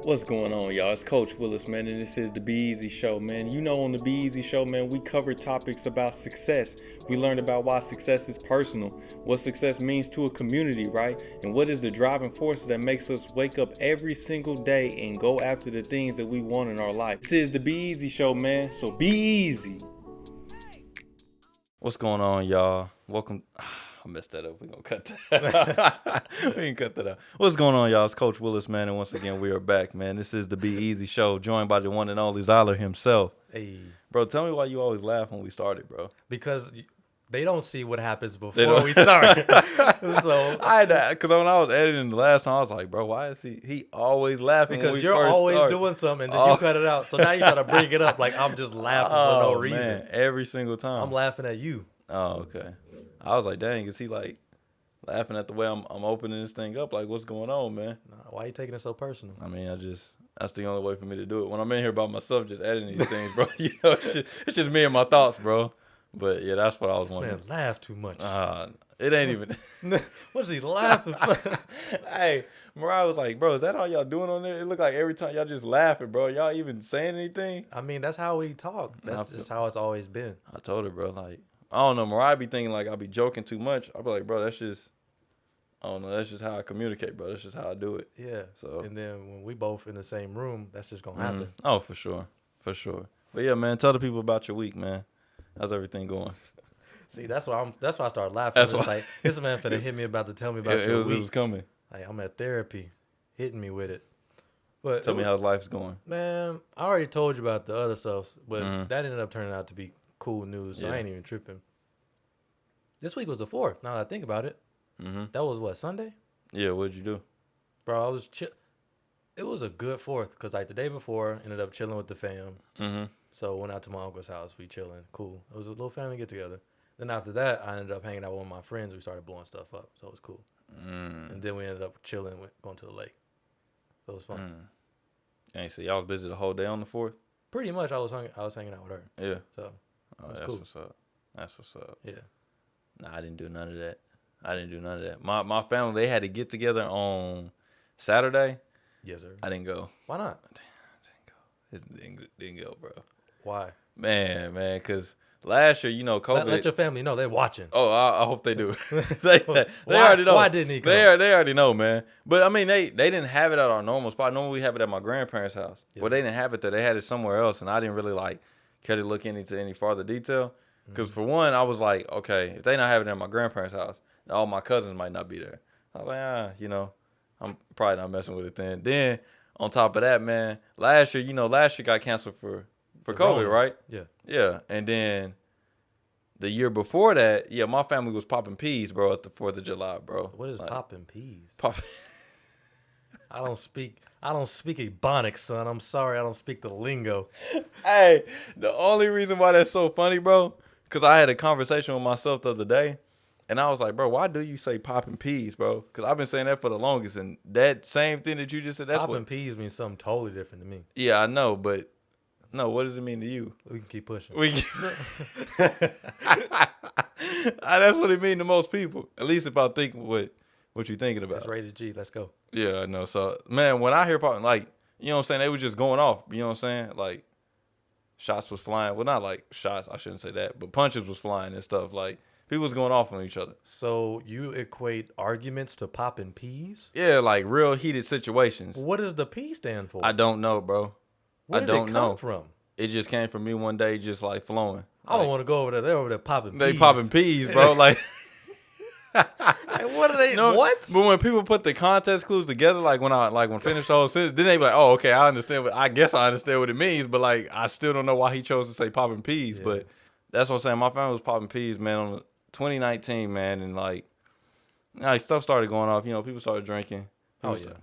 What's going on, y'all? It's Coach Willis, man, and this is the Be Eazy Show, man. You know, on the Be Eazy Show, man, we cover topics about success. We learned about why success is personal, what success means to a community, right? And what is the driving force that makes us wake up every single day and go after the things that we want in our life. This is the Be Eazy Show, man, so be easy. What's going on, y'all? Welcome. I messed that up. We're going to cut that We can cut that out. What's going on, y'all? It's Coach Willis, man, and once again, we are back, man. This is the Be Eazy Show, joined by the one and only Zyler himself. Hey. Bro, tell me why you always laugh when we started, bro. Because they don't see what happens before we start. So because when I was editing the last time, I was like, bro, why is he always laughing? Because when we you're first always start? doing something, and then you cut it out. So now you try to bring it up like I'm just laughing for no reason. Man, every single time. I'm laughing at you. Oh, okay. I was like, dang, is he like laughing at the way I'm opening this thing up? Like, what's going on, man? Nah, why are you taking it so personal? I mean, that's the only way for me to do it. When I'm in here by myself, just editing these things, bro, you know, it's just me and my thoughts, bro. But yeah, that's what I was wondering. Man, laugh too much. It ain't even. What is he laughing? Hey, Mariah was like, bro, is that all y'all doing on there? It look like every time y'all just laughing, bro. Y'all even saying anything? I mean, that's how we talk. That's just how it's always been. I told her, bro, like, I don't know. Mariah be thinking like I be joking too much. I be like, bro, that's just, I don't know. That's just how I communicate, bro. That's just how I do it. Yeah. So, and then when we both in the same room, that's just gonna happen. Oh, for sure. But yeah, man, tell the people about your week, man. How's everything going? See, that's why I started laughing. That's it's why. like this man finna hit me about to tell me about your week. It was coming. Like I'm at therapy, hitting me with it. But tell me how's life's going. Man, I already told you about the other stuff, but that ended up turning out to be cool news, so I ain't even tripping. This week was the 4th, now that I think about it. That was what, Sunday? Yeah, what'd you do? Bro, I was it was a good 4th, because like the day before, ended up chilling with the fam. So went out to my uncle's house, we chilling, cool. It was a little family get together. Then after that, I ended up hanging out with one of my friends. We started blowing stuff up, so it was cool. And then we ended up chilling, going to the lake. So it was fun. Dang, so y'all was busy the whole day on the 4th? Pretty much, I was hanging out with her. Yeah. So that's cool. what's up. That's what's up. Yeah. Nah, I didn't do none of that. My family, they had to get together on Saturday. Yes, sir. I didn't go. Why not? I didn't go, bro. Why? Man, because last year, you know, COVID. Let your family know they're watching. Oh, I hope they do. they already know. Why didn't he come? They already know, man. But I mean, they didn't have it at our normal spot. Normally we have it at my grandparents' house. Yeah. Well, they didn't have it there. They had it somewhere else, and I didn't really like care to look into any farther detail. Because for one, I was like, okay, if they not having it at my grandparents' house, all my cousins might not be there. I was like, you know, I'm probably not messing with it then. Then on top of that, man, last year got canceled for COVID, right? Yeah. Yeah, and then the year before that, yeah, my family was popping peas, bro, at the 4th of July, bro. What is like, popping peas? I don't speak Ebonics, son. I'm sorry, I don't speak the lingo. Hey, the only reason why that's so funny, bro, because I had a conversation with myself the other day, and I was like, bro, why do you say popping peas, bro? Because I've been saying that for the longest, and that same thing that you just said, that's popping peas means something totally different to me. Yeah, I know, but no, what does it mean to you? We can keep pushing. That's what it means to most people. At least if I think what you're thinking about. That's rated G. Let's go. Yeah, I know. So, man, when I hear popping, like, you know what I'm saying? They was just going off. You know what I'm saying? Like, shots was flying. Well, not like shots. I shouldn't say that. But punches was flying and stuff. Like, people was going off on each other. So you equate arguments to popping peas? Yeah, like real heated situations. What does the P stand for? I don't know, bro. Where did it come from? It just came from me one day, just like flowing. I don't want to go over there. They're over there popping peas. They popping peas, bro. Like, like, what are they? No, what? But when people put the context clues together, like when finished the whole sentence, then they be like, "Oh, okay, I understand. I guess I understand what it means." But like, I still don't know why he chose to say popping peas. Yeah. But that's what I'm saying. My family was popping peas, man, on 2019, man, and like stuff started going off. You know, people started drinking.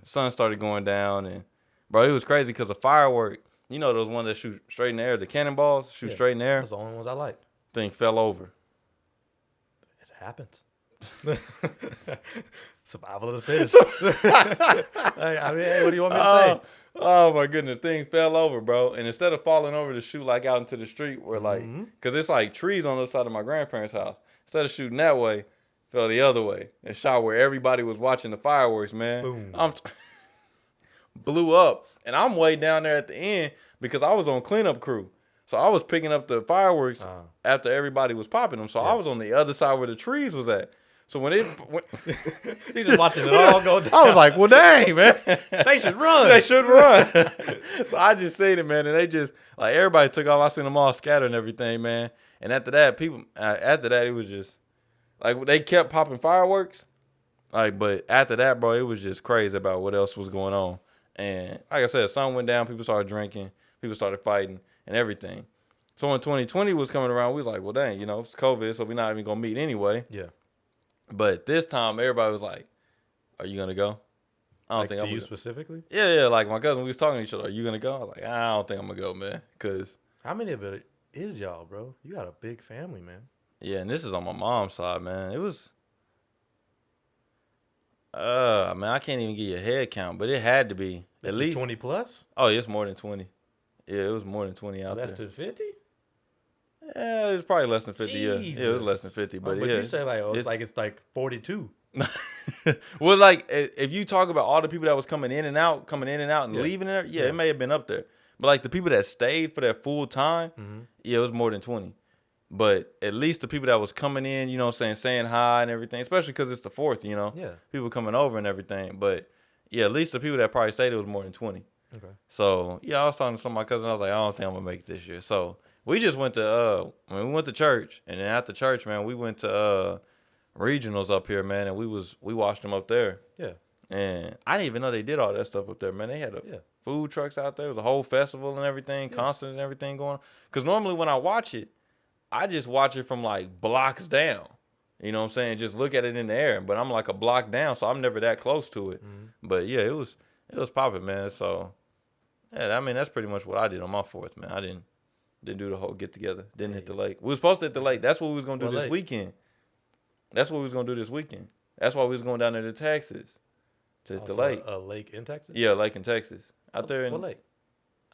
Sun started going down, and bro, it was crazy because the firework. You know those ones that shoot straight in the air, the cannonballs shoot straight in the air. Those are the only ones I like. Thing fell over. It happens. Survival of the fittest. I mean, hey, what do you want me to say? Oh my goodness, thing fell over, bro. And instead of falling over to shoot like out into the street, where like, cause it's like trees on the side of my grandparents' house. Instead of shooting that way, fell the other way and shot where everybody was watching the fireworks, man. Boom. blew up, and I'm way down there at the end because I was on cleanup crew. So I was picking up the fireworks after everybody was popping them. So I was on the other side where the trees was at. So when you just watching it all go down. I was like, well, dang, man. They should run. They should run. So I just seen it, man. And they just, like, everybody took off. I seen them all scattered and everything, man. And after that, it was just, like, they kept popping fireworks. Like, but after that, bro, it was just crazy about what else was going on. And like I said, sun went down. People started drinking. People started fighting and everything. So when 2020 was coming around, we was like, well, dang, it's COVID, so we're not even going to meet anyway. Yeah. But this time, everybody was like, are you going to go? I don't think I'm to you specifically? Yeah. Like my cousin, we was talking to each other. Are you going to go? I was like, I don't think I'm going to go, man. Because how many of it is y'all, bro? You got a big family, man. Yeah, and this is on my mom's side, man. It was, man, I can't even give you a head count, but it had to be at least 20 plus. Oh, it's more than 20. Yeah, it was more than 20 out there. Less than 50? Yeah, it was probably less than 50. Jesus. Yeah, it was less than 50. But yeah, you say like, it's like 42. Well, like if you talk about all the people that was coming in and out and leaving there, it may have been up there. But like the people that stayed for that full time, yeah, it was more than 20. But at least the people that was coming in, saying hi and everything, especially because it's the 4th, people coming over and everything. But yeah, at least the people that probably stayed, it was more than 20. Okay. So yeah, I was talking to some of my cousins. I was like, I don't think I'm gonna make it this year. We went to church, and then after church, man, we went to regionals up here, man, and we watched them up there. Yeah. And I didn't even know they did all that stuff up there, man. They had food trucks out there, the whole festival and everything, concerts and everything going on. Because normally when I watch it, I just watch it from like blocks down. You know what I'm saying? Just look at it in the air. But I'm like a block down, so I'm never that close to it. But yeah, it was popping, man. So yeah, I mean that's pretty much what I did on my 4th, man. I didn't do the whole get together. Didn't hit the lake. We was supposed to hit the lake. That's what we was gonna do this weekend. That's what we was gonna do this weekend. That's why we was going down there to Texas to hit the lake. A lake in Texas? Yeah, a lake in Texas. Out there in what lake?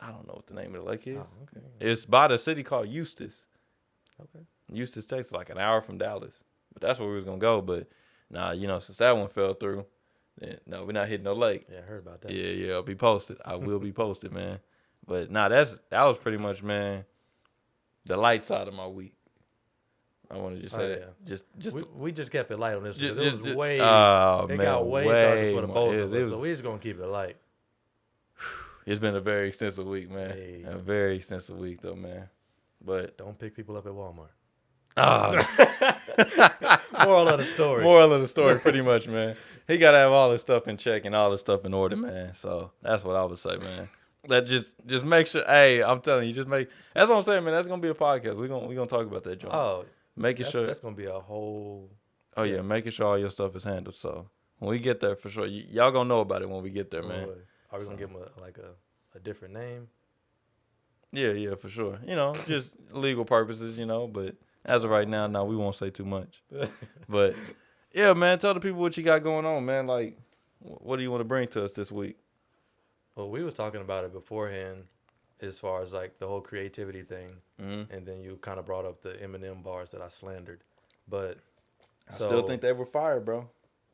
I don't know what the name of the lake is. Oh, okay. It's by the city called Eustis. Okay. Eustis, Texas, like an hour from Dallas. But that's where we was gonna go. But nah, since that one fell through, then no, we're not hitting no lake. Yeah, I heard about that. Yeah, I'll be posted. I will be posted, man. But nah, that was pretty much, man, the light side of my week. I want to just say that. Yeah. We just kept it light on this one. It was way. It got way darker for the both of us. So we're just gonna keep it light. It's been a very extensive week, man. Hey. A very extensive week, though, man. But don't pick people up at Walmart. Moral of the story. Moral of the story, pretty much, man. He gotta have all his stuff in check and all his stuff in order, man. So that's what I would say, man. That just make sure. Hey, I'm telling you, that's what I'm saying, man. That's gonna be a podcast. We gonna talk about that, John. Oh, making sure that's gonna be a whole. Oh yeah, making sure all your stuff is handled. So when we get there, for sure, y'all gonna know about it when we get there, man. Are we gonna give him a different name? Yeah, for sure. Just legal purposes, But as of right now, no, we won't say too much. But yeah, man, tell the people what you got going on, man. Like, what do you want to bring to us this week? Well, we was talking about it beforehand, as far as like the whole creativity thing, and then you kind of brought up the Eminem bars that I slandered. But I still think they were fire, bro.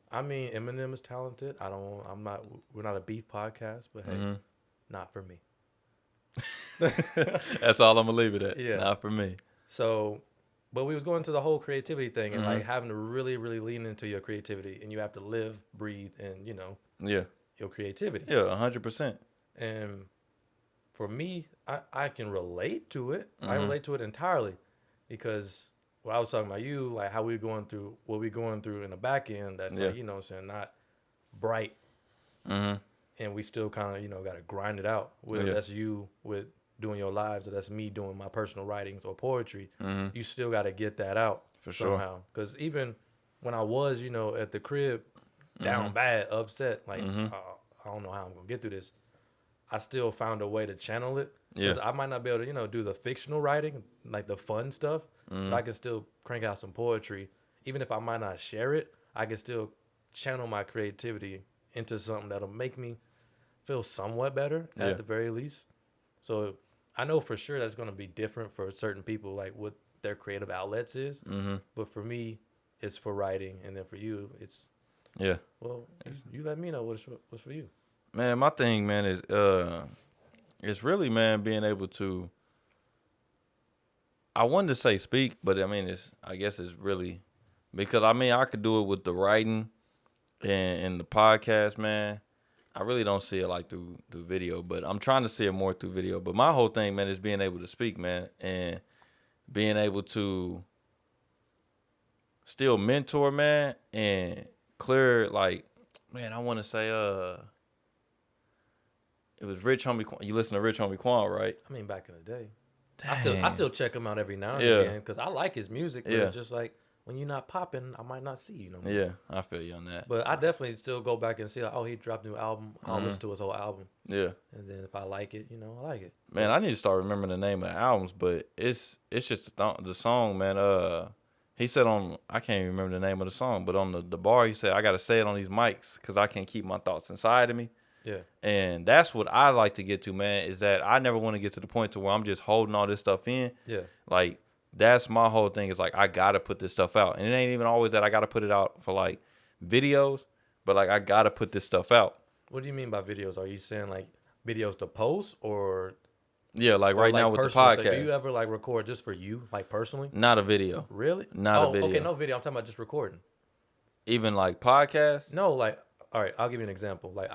I mean, Eminem is talented. We're not a beef podcast, but hey, not for me. That's all I'm gonna leave it at. Yeah, not for me. So, but we was going to the whole creativity thing and like having to really, really lean into your creativity, and you have to live, breathe, and your creativity. Yeah, 100%. And for me, I can relate to it. I relate to it entirely because when I was talking about you, like how we're going through what we're going through in the back end, that's like, not bright. And we still kind of, got to grind it out. Whether that's you with doing your lives or that's me doing my personal writings or poetry, you still got to get that out for sure. Somehow. Because even when I was, at the crib, down bad, upset, like, I don't know how I'm going to get through this, I still found a way to channel it. Because I might not be able to, do the fictional writing, like the fun stuff, but I can still crank out some poetry. Even if I might not share it, I can still channel my creativity into something that'll make me feel somewhat better at the very least. So I know for sure that's going to be different for certain people, like what their creative outlets is. But for me, it's for writing. And then for you, it's, well, you let me know what's for you. Man, my thing, man, is it's really, man, being able to. I wanted to say speak, but I mean, I guess it's really because I mean I could do it with the writing and the podcast, man. I really don't see it like through video, but I'm trying to see it more through video. But my whole thing, man, is being able to speak, man, and being able to still mentor, man, and clear, like, man, I want to say, it was Rich Homie Quan. You listen to Rich Homie Quan, right? I mean, back in the day. Dang. I still check him out every now and Yeah. again because I like his music. But it's just like when you're not popping, I might not see you no more. Yeah, I feel you on that. But I definitely still go back and see, like, oh, he dropped a new album. I'll listen to his whole album. Yeah. And then if I like it, you know, I like it. Man, I need to start remembering the name of the albums, but it's just the song, man. He said on, I can't even remember the name of the song, but on the bar, he said, I got to say it on these mics because I can't keep my thoughts inside of me. Yeah. And that's what I like to get to, man, is that I never want to get to the point to where I'm just holding all this stuff in. Yeah. Like, that's my whole thing is, like, I got to put this stuff out. And it ain't even always that I got to put it out for, like, videos, but, like, I got to put this stuff out. What do you mean by videos? Are you saying, like, videos to post or... Yeah, like right now with the podcast. Do you ever, like, record just for you, like, personally? Not a video. Really? Not a video. Okay, no video. I'm talking about just recording. Even, like, podcast? No, like, all right, I'll give you an example. Like,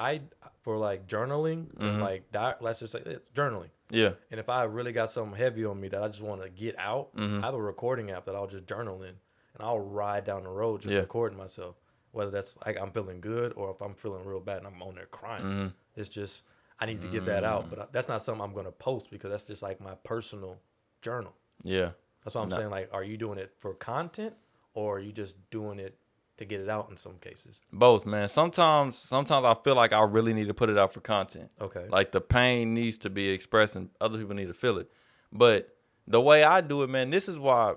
for, like, journaling, and, like, let's just say it's journaling. Yeah. And if I really got something heavy on me that I just want to get out, I have a recording app that I'll just journal in. And I'll ride down the road just recording myself. Whether that's, like, I'm feeling good or if I'm feeling real bad and I'm on there crying. It's just... I need to get that out, but that's not something I'm going to post because that's just like my personal journal. Yeah. That's what I'm saying. Like, are you doing it for content or are you just doing it to get it out in some cases? Both, man. Sometimes I feel like I really need to put it out for content. Okay. Like the pain needs to be expressed and other people need to feel it. But the way I do it, man, this is why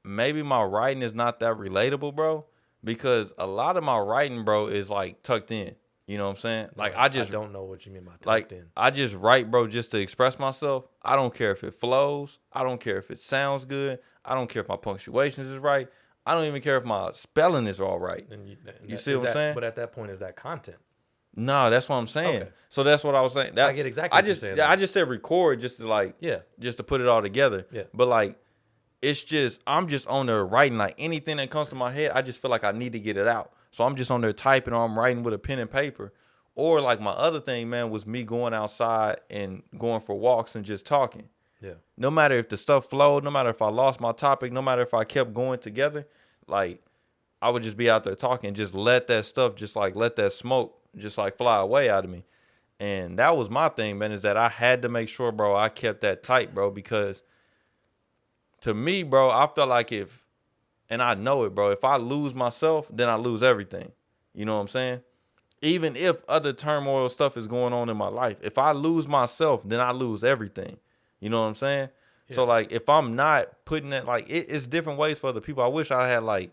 maybe my writing is not that relatable, bro, because a lot of my writing, bro, is like tucked in. You know what I'm saying? Like, I don't know what you mean by tucked like in. I just write, bro, just to express myself. I don't care if it flows. I don't care if it sounds good. I don't care if my punctuations is right. I don't even care if my spelling is all right. You see what I'm saying? But at that point, is that content? No, that's what I'm saying. Okay. So that's what I was saying. I get exactly what you're saying. I just said record just to like, just to put it all together. Yeah. But like, it's just, I'm just on there writing, like anything that comes to my head. I just feel like I need to get it out. So I'm just on there typing or I'm writing with a pen and paper. Or like my other thing, man, was me going outside and going for walks and just talking. Yeah. No matter if the stuff flowed, no matter if I lost my topic, no matter if I kept going together, like I would just be out there talking, just let that stuff, just like let that smoke just like fly away out of me. And that was my thing, man, is that I had to make sure, bro, I kept that tight, bro, because to me, bro, I felt like and I know it, bro, if I lose myself, then I lose everything. You know what I'm saying? Even if other turmoil stuff is going on in my life, if I lose myself, then I lose everything. You know what I'm saying? Yeah. So like, if I'm not putting it, like it's different ways for other people. I wish I had like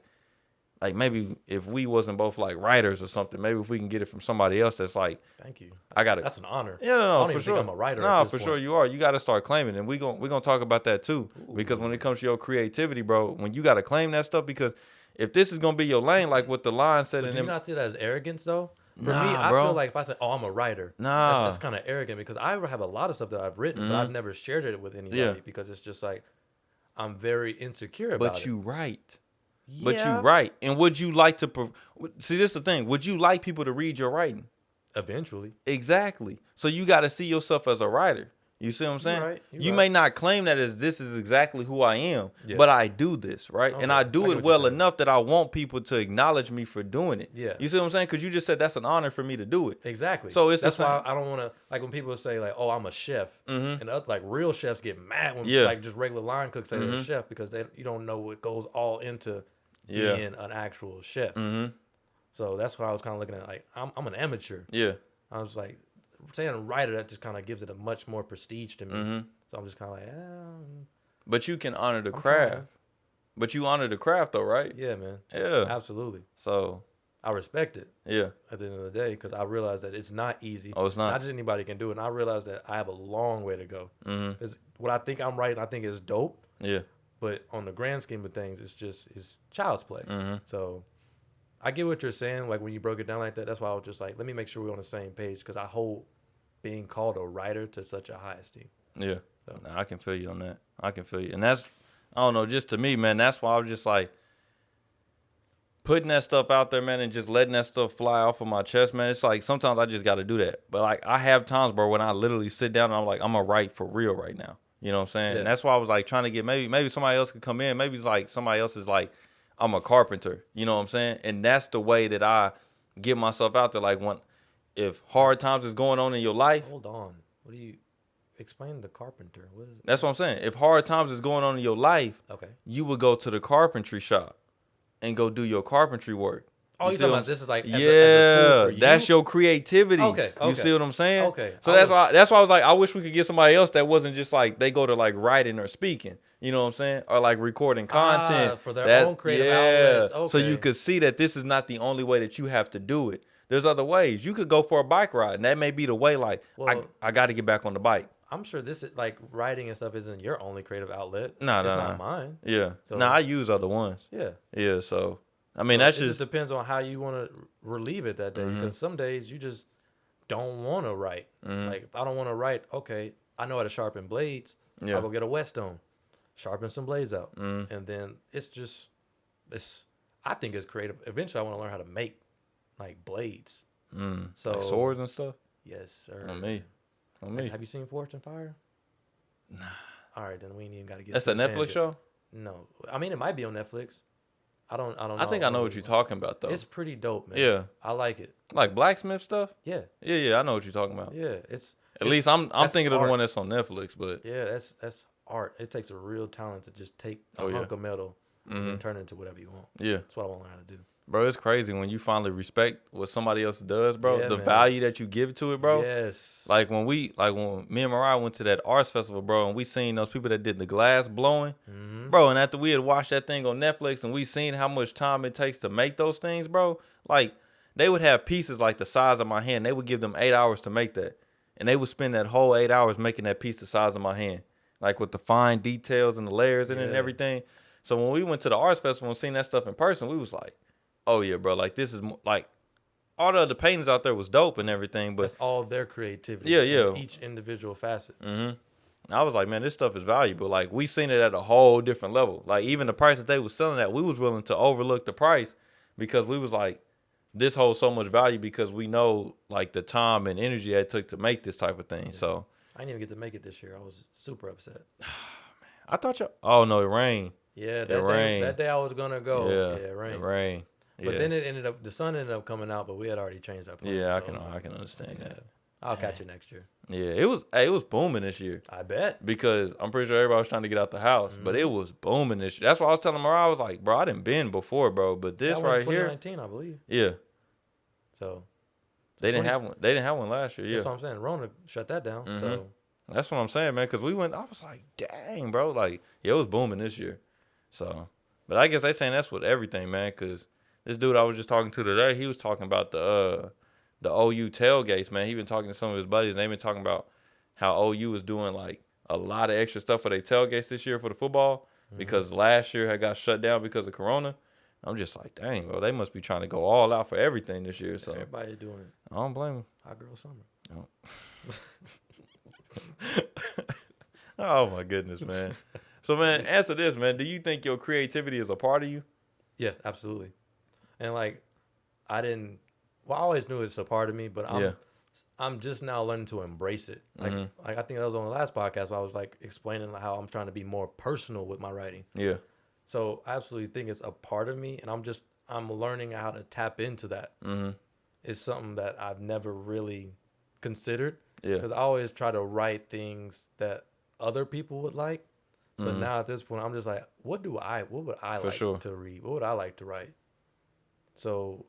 maybe if we wasn't both like writers or something, maybe if we can get it from somebody else that's like, thank you. That's an honor. Yeah, no, I don't for even sure. think I'm a writer. No, for sure you are. You got to start claiming it. And we're gonna talk about that too. Ooh. Because when it comes to your creativity, bro, when you got to claim that stuff, because if this is gonna be your lane, like what the line said, but do you not see that as arrogance though? For me, I feel like if I say, "Oh, I'm a writer," that's kind of arrogant because I have a lot of stuff that I've written, but I've never shared it with anybody because it's just like I'm very insecure about it. But you write. Yeah. But you write. And would you like to see? This is the thing. Would you like people to read your writing? Eventually. Exactly. So you got to see yourself as a writer. You see what I'm saying? You're right. May not claim that as this is exactly who I am, but I do this, right? Okay. And I do it well enough that I want people to acknowledge me for doing it. Yeah. You see what I'm saying? Because you just said that's an honor for me to do it. Exactly. So that's why I don't want to, like when people say like, oh, I'm a chef. And like real chefs get mad when like just regular line cooks say they're a chef because you don't know what goes all into being an actual chef. So that's why I was kind of looking at like, I'm an amateur. Yeah. I was like, saying writer, that just kind of gives it a much more prestige to me. So I'm just kind of like, But you can honor the craft. Trying. But you honor the craft though, right? Yeah, man. Yeah. Absolutely. So I respect it. Yeah. At the end of the day, because I realize that it's not easy. Oh, it's not. Not just anybody can do it. And I realize that I have a long way to go. Because what I think I'm writing, I think is dope. Yeah. But on the grand scheme of things, it's child's play. So I get what you're saying. Like when you broke it down like that, that's why I was just like, let me make sure we're on the same page because I hold being called a writer to such a high esteem. Yeah, So. I can feel you on that. I can feel you, and that's, I don't know, just to me, man. That's why I was just like putting that stuff out there, man, and just letting that stuff fly off of my chest, man. It's like sometimes I just got to do that. But like I have times, bro, when I literally sit down and I'm like, I'm gonna write for real right now. You know what I'm saying? Yeah. And that's why I was like trying to get maybe somebody else could come in. Maybe it's like somebody else is like, I'm a carpenter. You know what I'm saying? And that's the way that I get myself out there. Like if hard times is going on in your life. Hold on. What do you explain the carpenter? What is it? That's what I'm saying. If hard times is going on in your life, Okay. you would go to the carpentry shop and go do your carpentry work. Oh, you talking about this is like as yeah, a tool for you? That's your creativity. Okay. You see what I'm saying? Okay. So that's why I was like, I wish we could get somebody else that wasn't just like they go to like writing or speaking. You know what I'm saying? Or like recording content for their own creative outlets. Okay. So you could see that this is not the only way that you have to do it. There's other ways. You could go for a bike ride, and that may be the way. Like, well, I got to get back on the bike. I'm sure this is like writing and stuff isn't your only creative outlet. It's not mine. Yeah. So I use other ones. Yeah. Yeah. So I mean, it just depends on how you want to relieve it that day. Mm-hmm. Because some days you just don't want to write. Mm-hmm. Like if I don't want to write, okay, I know how to sharpen blades. Yeah. I'll go get a whetstone, sharpen some blades out, Mm-hmm. and then I think it's creative. Eventually, I want to learn how to make like blades. So like swords and stuff. Yes, sir. On me. Have you seen Forged in Fire? Nah. All right, then we ain't even got to get. That's a Netflix tangent. show. No, I mean it might be on Netflix. I don't know. I think I know what you're talking about though. It's pretty dope, man. Yeah, I like it. Like blacksmith stuff. Yeah. Yeah. I know what you're talking about. Yeah, at least I'm thinking art. of the one that's on Netflix, but yeah, that's art. It takes a real talent to just take a hunk of metal and turn it into whatever you want. Yeah, that's what I want to learn how to do. Bro, it's crazy when you finally respect what somebody else does, bro. Yeah, the man. value that you give to it, bro. Yes. Like when me and Mariah went to that arts festival, bro, and we seen those people that did the glass blowing, bro. And after we had watched that thing on Netflix and we seen how much time it takes to make those things, bro. Like they would have pieces like the size of my hand. They would give them 8 hours to make that, and they would spend that whole 8 hours making that piece the size of my hand, like with the fine details and the layers in it and everything. So when we went to the arts festival and seen that stuff in person, we was like, oh yeah, bro, like this is like all the other paintings out there was dope and everything, but that's all their creativity. Yeah. Each individual facet. I was like, man, this stuff is valuable. Like we seen it at a whole different level. Like even the price that they was selling at, we was willing to overlook the price because we was like, this holds so much value because we know like the time and energy that it took to make this type of thing. Yeah. So I didn't even get to make it this year. I was super upset. I thought oh no, it rained. Yeah, that day I was gonna go. Yeah, it rained. It rained. But then the sun ended up coming out, but we had already changed our plans. Yeah, I can understand that. I'll catch it next year. Yeah, it was booming this year. I bet. Because I'm pretty sure everybody was trying to get out the house, but it was booming this year. That's why I was telling Mariah, I was like, bro, I didn't been before, bro, but this right here, 2019, I believe. Yeah. So they didn't have one. They didn't have one last year. Yeah. That's what I'm saying. Rona shut that down. So that's what I'm saying, man. Because we went, I was like, dang, bro, like it was booming this year. So, but I guess they saying that's with everything, man. Because this dude I was just talking to today, he was talking about the OU tailgates, man. He been talking to some of his buddies, and they been talking about how OU was doing like a lot of extra stuff for their tailgates this year for the football because last year had got shut down because of Corona. I'm just like, dang, bro, they must be trying to go all out for everything this year. So everybody doing it. I don't blame them. Hot girl summer. Oh my goodness, man. So man, answer this, man. Do you think your creativity is a part of you? Yeah, absolutely. And like, I always knew it's a part of me, but I'm just now learning to embrace it. Like, I think that was on the last podcast where I was like explaining how I'm trying to be more personal with my writing. Yeah. So I absolutely think it's a part of me, and I'm learning how to tap into that. It's something that I've never really considered. Yeah. Because I always try to write things that other people would like. But now at this point, I'm just like, what would I like to read? What would I like to write? So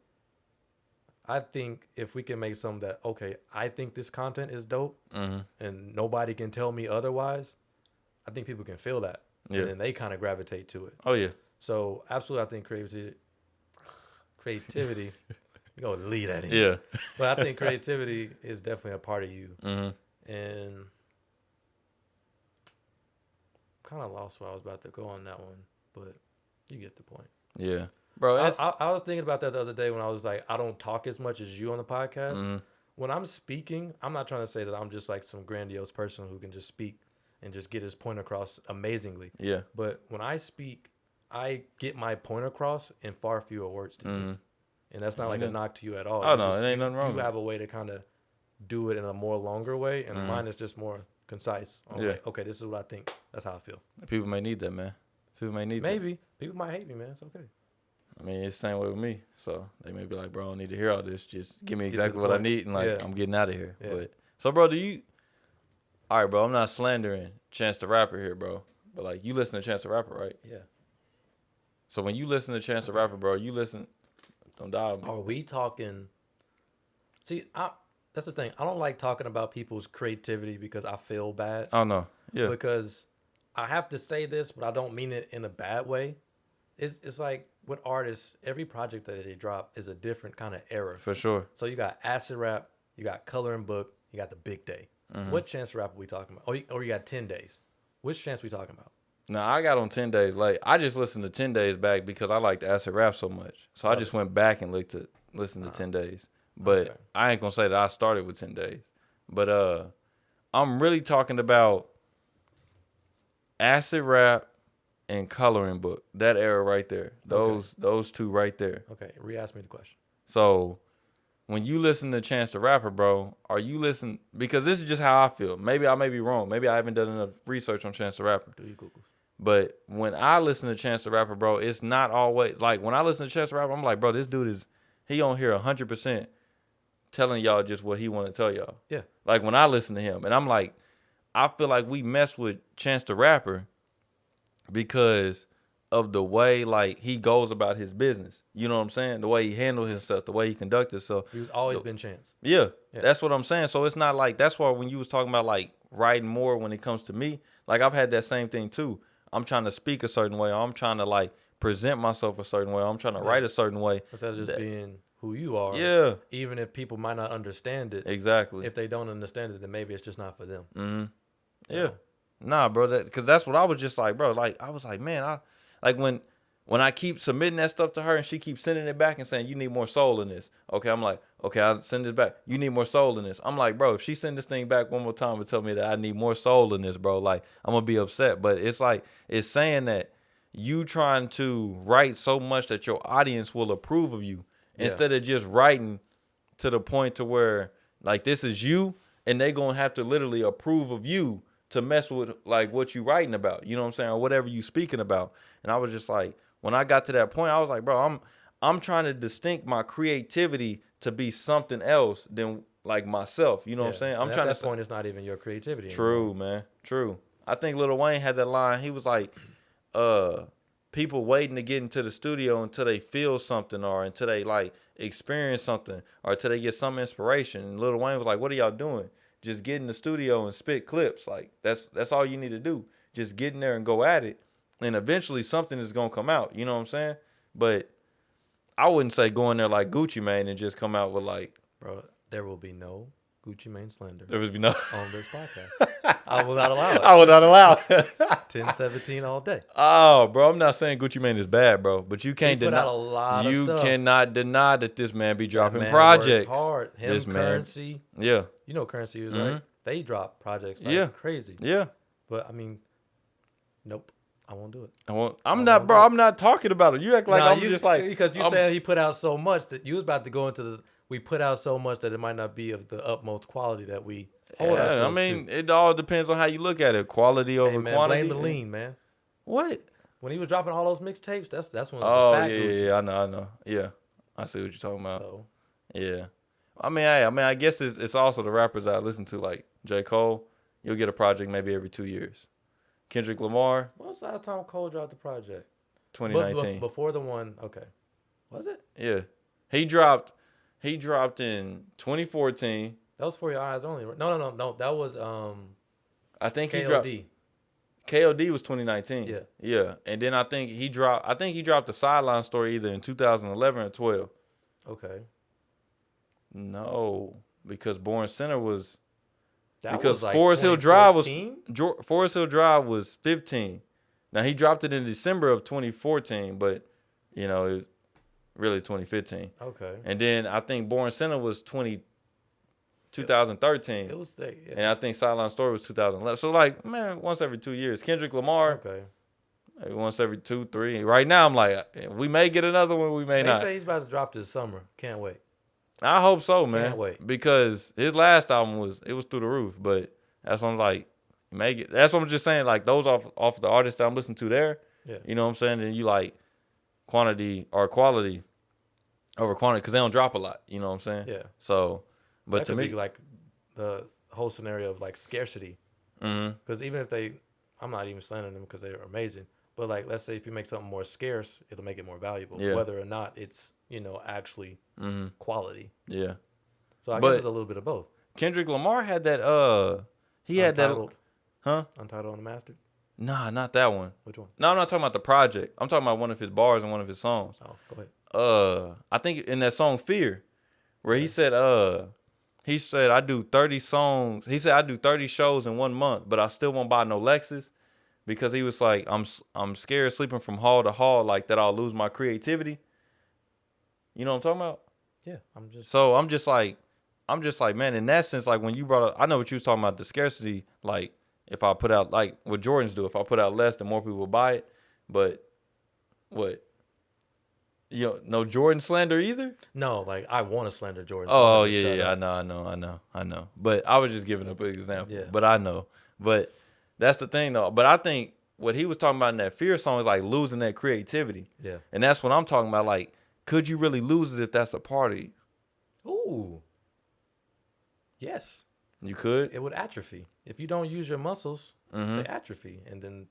I think if we can make something that, okay, I think this content is dope and nobody can tell me otherwise, I think people can feel that. Yeah. And then they kind of gravitate to it. Oh, yeah. So absolutely, I think creativity, we're going to lead that in. Yeah. But I think creativity is definitely a part of you. And kind of lost where I was about to go on that one, but you get the point. Yeah. bro. I was thinking about that the other day when I was like, I don't talk as much as you on the podcast. Mm-hmm. When I'm speaking, I'm not trying to say that I'm just like some grandiose person who can just speak and just get his point across amazingly. Yeah. But when I speak, I get my point across in far fewer words to me. And that's not like a knock to you at all. Oh, no, it ain't nothing wrong. You have a way to kind of do it in a more longer way, and mine is just more concise. I'm like, okay, this is what I think. That's how I feel. People may need that, man. People may need that. Maybe. People might hate me, man. It's okay. I mean, it's the same way with me. So they may be like, bro, I don't need to hear all this. Just give me exactly what I need, and like, I'm getting out of here. Yeah. But so, bro, all right, bro, I'm not slandering Chance the Rapper here, bro. But like, you listen to Chance the Rapper, right? Yeah. So when you listen to Chance the Rapper, bro, you listen. Don't die on me. Are we talking? See, that's the thing. I don't like talking about people's creativity because I feel bad. Oh no, yeah. Because I have to say this, but I don't mean it in a bad way. It's like with artists, every project that they drop is a different kind of era. For sure. So you got acid rap, you got coloring book, you got the big day. What Chance the Rapper we talking about? Or you got 10 days. Which Chance we talking about? No, I got on 10 days. Like, I just listened to 10 days back because I liked acid rap so much. So I just went back and listened to 10 days. But I ain't gonna say that I started with 10 days. But I'm really talking about acid rap and coloring book. That era right there. Those two right there. Okay, re-ask me the question. So when you listen to Chance the Rapper, bro, are you listening? Because this is just how I feel. Maybe I may be wrong. Maybe I haven't done enough research on Chance the Rapper. Do you Googles? But when I listen to Chance the Rapper, bro, it's not always like when I listen to Chance the Rapper, I'm like, bro, this dude he on here 100% telling y'all just what he want to tell y'all. Yeah. Like when I listen to him, and I'm like, I feel like we mess with Chance the Rapper because of the way like he goes about his business. You know what I'm saying? The way he handles himself, the way he conducts himself. He's always been Chance. Yeah, that's what I'm saying. So it's not like that's why when you was talking about like writing more when it comes to me, like I've had that same thing too. I'm trying to speak a certain way. Or I'm trying to like present myself a certain way. Or I'm trying to write a certain way. Instead of just being who you are. Yeah. Even if people might not understand it. Exactly. If they don't understand it, then maybe it's just not for them. Mm-hmm. Yeah. Nah, bro. Because that's what I was just like, bro. Like I was like, man, when I keep submitting that stuff to her and she keeps sending it back and saying, you need more soul in this. Okay, I'm like, okay, I'll send this back. You need more soul in this. I'm like, bro, if she send this thing back one more time and tell me that I need more soul in this, bro, like, I'm going to be upset. But it's like, it's saying that you trying to write so much that your audience will approve of you instead of just writing to the point to where, like, this is you and they going to have to literally approve of you to mess with, like, what you writing about. You know what I'm saying? Or whatever you speaking about. And I was just like, when I got to that point, I was like, bro, I'm trying to distinct my creativity to be something else than like myself. You know what I'm saying? At that point, it's not even your creativity anymore. True, man. True. I think Lil Wayne had that line. He was like, people waiting to get into the studio until they feel something or until they like experience something or until they get some inspiration. And Lil Wayne was like, what are y'all doing? Just get in the studio and spit clips. Like that's all you need to do. Just get in there and go at it. And eventually something is going to come out. You know what I'm saying? But I wouldn't say go in there like Gucci Mane and just come out with like... Bro, there will be no Gucci Mane slander. There will be no... on this podcast. I will not allow it. I will not allow it. 1017 all day. Oh, bro, I'm not saying Gucci Mane is bad, bro. But you can't deny... Put out a lot of stuff. You cannot deny that this man be dropping projects. Works hard. Him, this Currency. Man, yeah. You know Currency is, right? They drop projects like crazy. Yeah. But, I mean, nope. I won't do it. I'm not talking about it. You act like I'm just like... Because you said he put out so much that you was about to go into the... We put out so much that it might not be of the utmost quality that we hold ourselves I mean, it all depends on how you look at it. Quality over quantity. Blame the lean, man. What? When he was dropping all those mixtapes, that's when it was the fat Gucci. Yeah, I know. Yeah, I see what you're talking about. So. Yeah. I guess it's also the rappers I listen to, like J. Cole. You'll get a project maybe every 2 years. Kendrick Lamar. When was the last time Cole dropped the project? 2019. Before the one, okay. Was it? Yeah. He dropped in 2014. That was For Your Eyes Only. No. That was I think KOD. he dropped KOD was 2019. Yeah. Yeah. And then I think he dropped the Sideline Story either in 2011 or 12. Okay. No, because Born Center was like Forest Hill Drive was 15. Now he dropped it in December of 2014, but you know, really 2015. Okay. And then I think Born Sinner was 2013. It was yeah. And I think Sideline Story was 2011. So like, man, once every 2 years. Kendrick Lamar, Okay. maybe once every 2, 3. Right now, I'm like, we may get another one, we may not. They say he's about to drop this summer. Can't wait. I hope so, man. Can't wait. Because his last album was through the roof. But that's what I'm like, make it. That's what I'm just saying. Like those off the artists that I'm listening to there. Yeah. You know what I'm saying? And you like quantity or quality over quantity because they don't drop a lot. You know what I'm saying? Yeah. So, but that to could me, be like the whole scenario of like scarcity. Because even if I'm not even slandering them because they're amazing. But like, let's say if you make something more scarce, it'll make it more valuable. Yeah. Whether or not it's actually quality. Yeah. So I guess it's a little bit of both. Kendrick Lamar had that. He Untitled, had that. Huh? Untitled Unmastered. Nah, not that one. Which one? No, I'm not talking about the project. I'm talking about one of his bars and one of his songs. Oh, go ahead. I think in that song "Fear," where he said I do 30 songs. He said I do 30 shows in 1 month, but I still won't buy no Lexus because he was like, I'm scared sleeping from hall to hall, like that I'll lose my creativity. You know what I'm talking about? Yeah, I'm just like, man, in that sense, like when you brought up, I know what you was talking about, the scarcity, like if I put out, like what Jordans do, if I put out less, then more people will buy it. But what? No Jordan slander either? No, like I want to slander Jordan. Oh, yeah, I know. But I was just giving up an example. Yeah. But I know. But that's the thing, though. But I think what he was talking about in that Fear song is like losing that creativity. Yeah. And that's what I'm talking about. Like, could you really lose it if that's a part of you? Ooh. Yes. You could? It would atrophy. If you don't use your muscles, Mm-hmm. they atrophy. And then,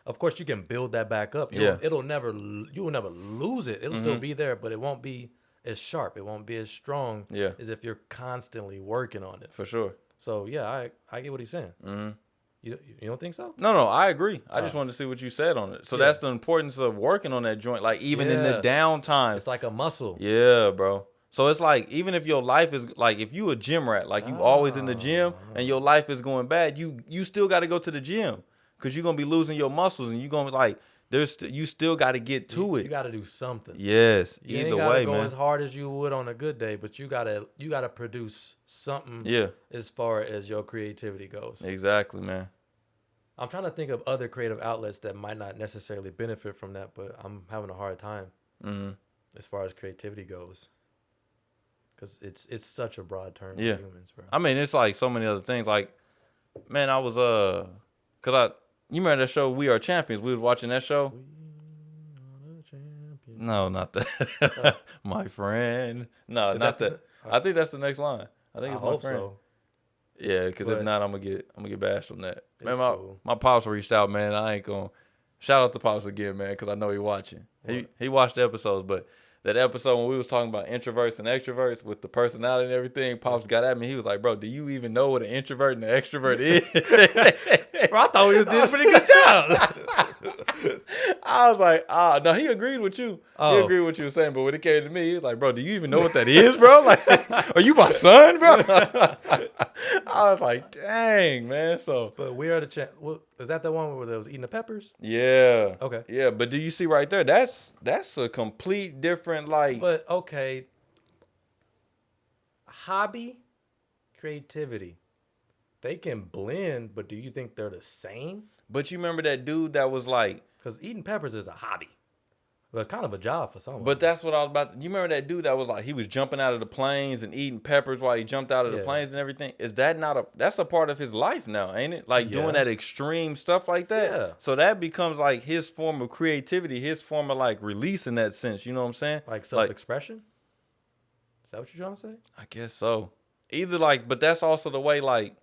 of course, you can build that back up. You will never lose it. It'll still be there, but it won't be as sharp. It won't be as strong as if you're constantly working on it. For sure. So, yeah, I get what he's saying. Mm-hmm. You don't think so? No, I agree. I just wanted to see what you said on it. So that's the importance of working on that joint, like even in the downtime. It's like a muscle. Yeah, bro. So it's like, even if your life is like, if you a gym rat, like you always in the gym and your life is going bad, you still got to go to the gym because you're going to be losing your muscles and you're going to be like, you still got to get to it. You got to do something. Yes. You Either ain't gotta way, go man. as hard as you would on a good day, but you gotta produce something as far as your creativity goes. Exactly, man. I'm trying to think of other creative outlets that might not necessarily benefit from that, but I'm having a hard time as far as creativity goes. Because it's such a broad term for humans, bro. I mean, it's like so many other things. Like, man, I was you remember that show We Are Champions? We was watching that show. No, not that. My friend. No, not that. I think that's the next line. I think it's my friend. So. Yeah, because if not, I'm gonna get bashed on that. Man, my pops reached out, man. I ain't gonna shout out to pops again, man, because I know he watching. He watched the episodes, but that episode when we was talking about introverts and extroverts with the personality and everything, pops got at me. He was like, "Bro, do you even know what an introvert and an extrovert is?" Bro, I thought we was doing a pretty good job. I was like, no, he agreed with you. He agreed with what you were saying, but when it came to me, he was like, "Bro, do you even know what that is, bro? Like, are you my son, bro?" I was like, "Dang, man." So, but We Are the Champ. Is that the one where they was eating the peppers? Yeah. Okay. Yeah, but do you see right there? That's a complete different like. But okay. Hobby, creativity, they can blend, but do you think they're the same? But you remember that dude that was like, because eating peppers is a hobby. Well, it's kind of a job for someone. But that's what I was about to, you remember that dude that was like, he was jumping out of the planes and eating peppers while he jumped out of the planes and everything? Is that not that's a part of his life now, ain't it? Like doing that extreme stuff like that? Yeah. So that becomes like his form of creativity, his form of like release in that sense. You know what I'm saying? Like self-expression? Is that what you're trying to say? I guess so. Either like, but that's also the way like,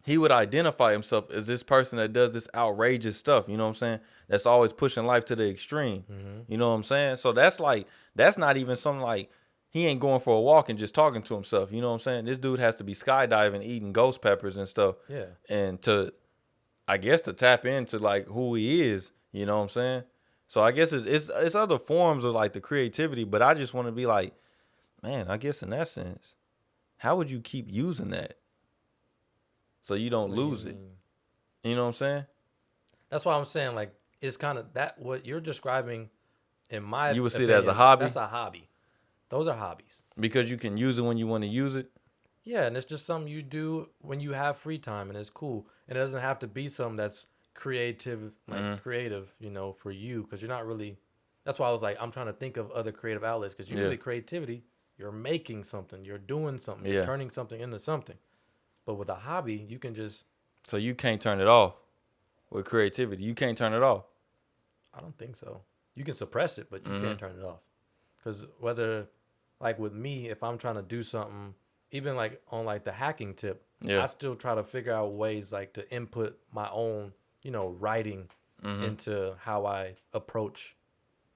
he would identify himself as this person that does this outrageous stuff, you know what I'm saying? That's always pushing life to the extreme. You know what I'm saying? So that's not even something like, he ain't going for a walk and just talking to himself, you know what I'm saying? This dude has to be skydiving, eating ghost peppers and stuff. Yeah. And to tap into like who he is, you know what I'm saying? So I guess it's other forms of like the creativity, but I just want to be like, man, I guess in that sense, how would you keep using that? So you don't lose it. You know what I'm saying? That's why I'm saying, like, it's kind of that what you're describing in my you would see opinion, it as a hobby. That's a hobby. Those are hobbies. Because you can use it when you want to use it. Yeah, and it's just something you do when you have free time, and it's cool. And it doesn't have to be something that's creative, creative, you know, for you, because you're not really. That's why I was like, I'm trying to think of other creative outlets, because usually creativity, you're making something, you're doing something, you're turning something into something. But with a hobby, you can just. So you can't turn it off with creativity. You can't turn it off. I don't think so. You can suppress it, but you can't turn it off. Because whether, like with me, if I'm trying to do something, even like on like the hacking tip, I still try to figure out ways like to input my own, you know, writing into how I approach,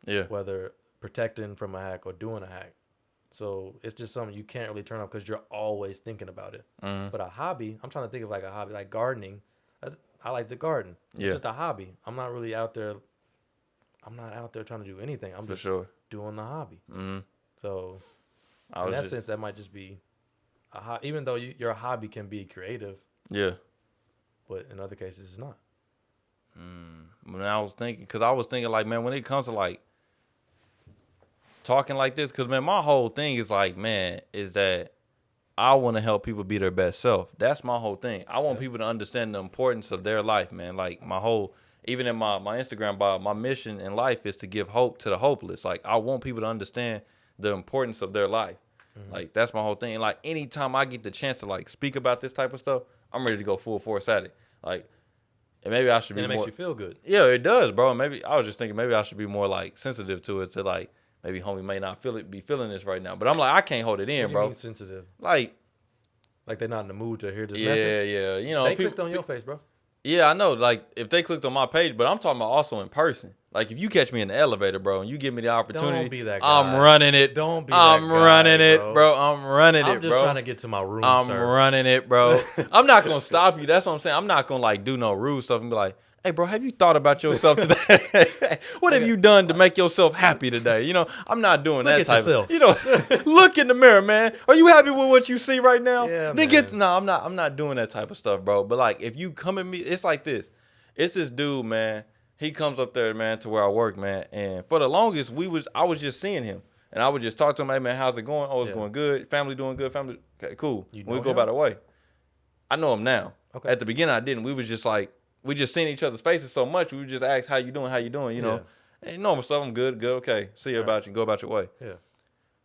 whether protecting from a hack or doing a hack. So it's just something you can't really turn off because you're always thinking about it. But a hobby, I'm trying to think of like a hobby, like gardening. I like to garden. It's just a hobby. I'm not really out there. I'm not out there trying to do anything. I'm just doing the hobby. So in that sense, that might just be a hobby. Even though your hobby can be creative. Yeah. But in other cases, it's not. When I was thinking, because I was thinking like, man, when it comes to like talking like this, because man, my whole thing is like, man, is that I want to help people be their best self. That's my whole thing. I want people to understand the importance of their life, man. Like my whole, even in my Instagram bio, my mission in life is to give hope to the hopeless. Like I want people to understand the importance of their life. Like that's my whole thing. And like anytime I get the chance to like speak about this type of stuff, I'm ready to go full force at it. Like, and maybe I should be more. And it makes you feel good. Yeah, it does, bro. Maybe I was just thinking maybe I should be more like sensitive to it, to like maybe homie may not be feeling this right now. But I'm like, I can't hold it in, bro. Sensitive. Like they're not in the mood to hear this message. Yeah. You know, they clicked on your face, bro. Yeah, I know. Like if they clicked on my page, but I'm talking about also in person. Like if you catch me in the elevator, bro, and you give me the opportunity, don't be that guy. I'm running it. Don't be that I'm guy, running it, bro. I'm running it, bro. I'm just trying to get to my room, I'm sir. running it, bro. I'm not gonna stop you. That's what I'm saying. I'm not gonna like do no rude stuff and be like, hey, bro, have you thought about yourself today? What have you done to make yourself happy today? You know, I'm not doing that type of. You know, look in the mirror, man. Are you happy with what you see right now? Yeah, man. No, I'm not doing that type of stuff, bro. But like, if you come at me, it's like this. It's this dude, man. He comes up there, man, to where I work, man. And for the longest, I was just seeing him. And I would just talk to him, hey, man, how's it going? Oh, it's going good. Family doing good. Family, okay, cool. We go about our way. I know him now. Okay. At the beginning, I didn't. We was just like, we just seen each other's faces so much. We would just ask, how you doing, you know. Hey, normal stuff. I'm good, okay. See you about you. Go about your way. Yeah.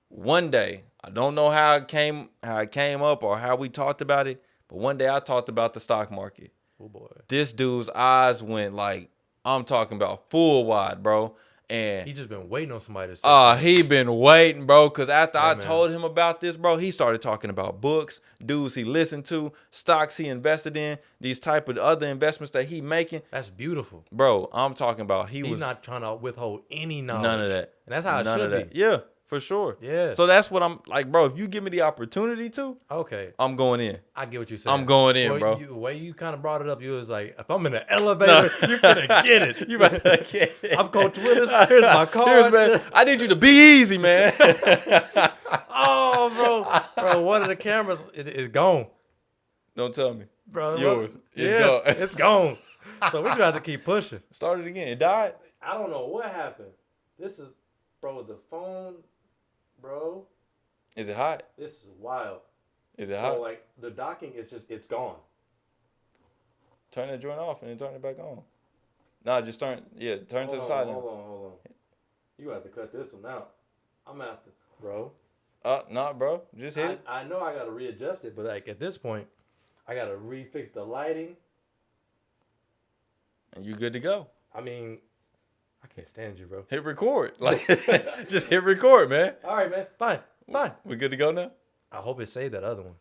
One day, I don't know how it came up or how we talked about it, but one day I talked about the stock market. Oh, boy. This dude's eyes went like, I'm talking about full wide, bro. And he just been waiting on somebody to say he been waiting, bro. Because after I told him about this, bro, he started talking about books, dudes he listened to, stocks he invested in, these type of other investments that he making. That's beautiful. Bro, I'm talking about He's not trying to withhold any knowledge. None of that. And that's how it should be. Yeah. For sure. Yeah. So that's what I'm like, bro. If you give me the opportunity to, I'm going in. I get what you're saying. I'm going in, bro. The way you kind of brought it up, you was like, if I'm in an elevator, you're gonna get it. You better get it. I'm Coach Williz. Here's my card. Man. I need you to be easy, man. Oh, bro, one of the cameras is gone. Don't tell me, bro. Yours. It's gone. So we just have to keep pushing. Start it again. It died. I don't know what happened. This is, bro. The phone. Bro, is it hot? This is wild. Is it hot? Like the docking is it's gone. Turn that joint off and then turn it back on. Nah, just turn to the side. Hold on. You have to cut this one out. I'm at the bro. Nah, bro. Just hit it. I know I gotta readjust it, but like at this point, I gotta refix the lighting. And you good to go. I mean, I can't stand you, bro. Hit record. Like, just hit record, man. All right, man. Fine. We good to go now? I hope it saved that other one.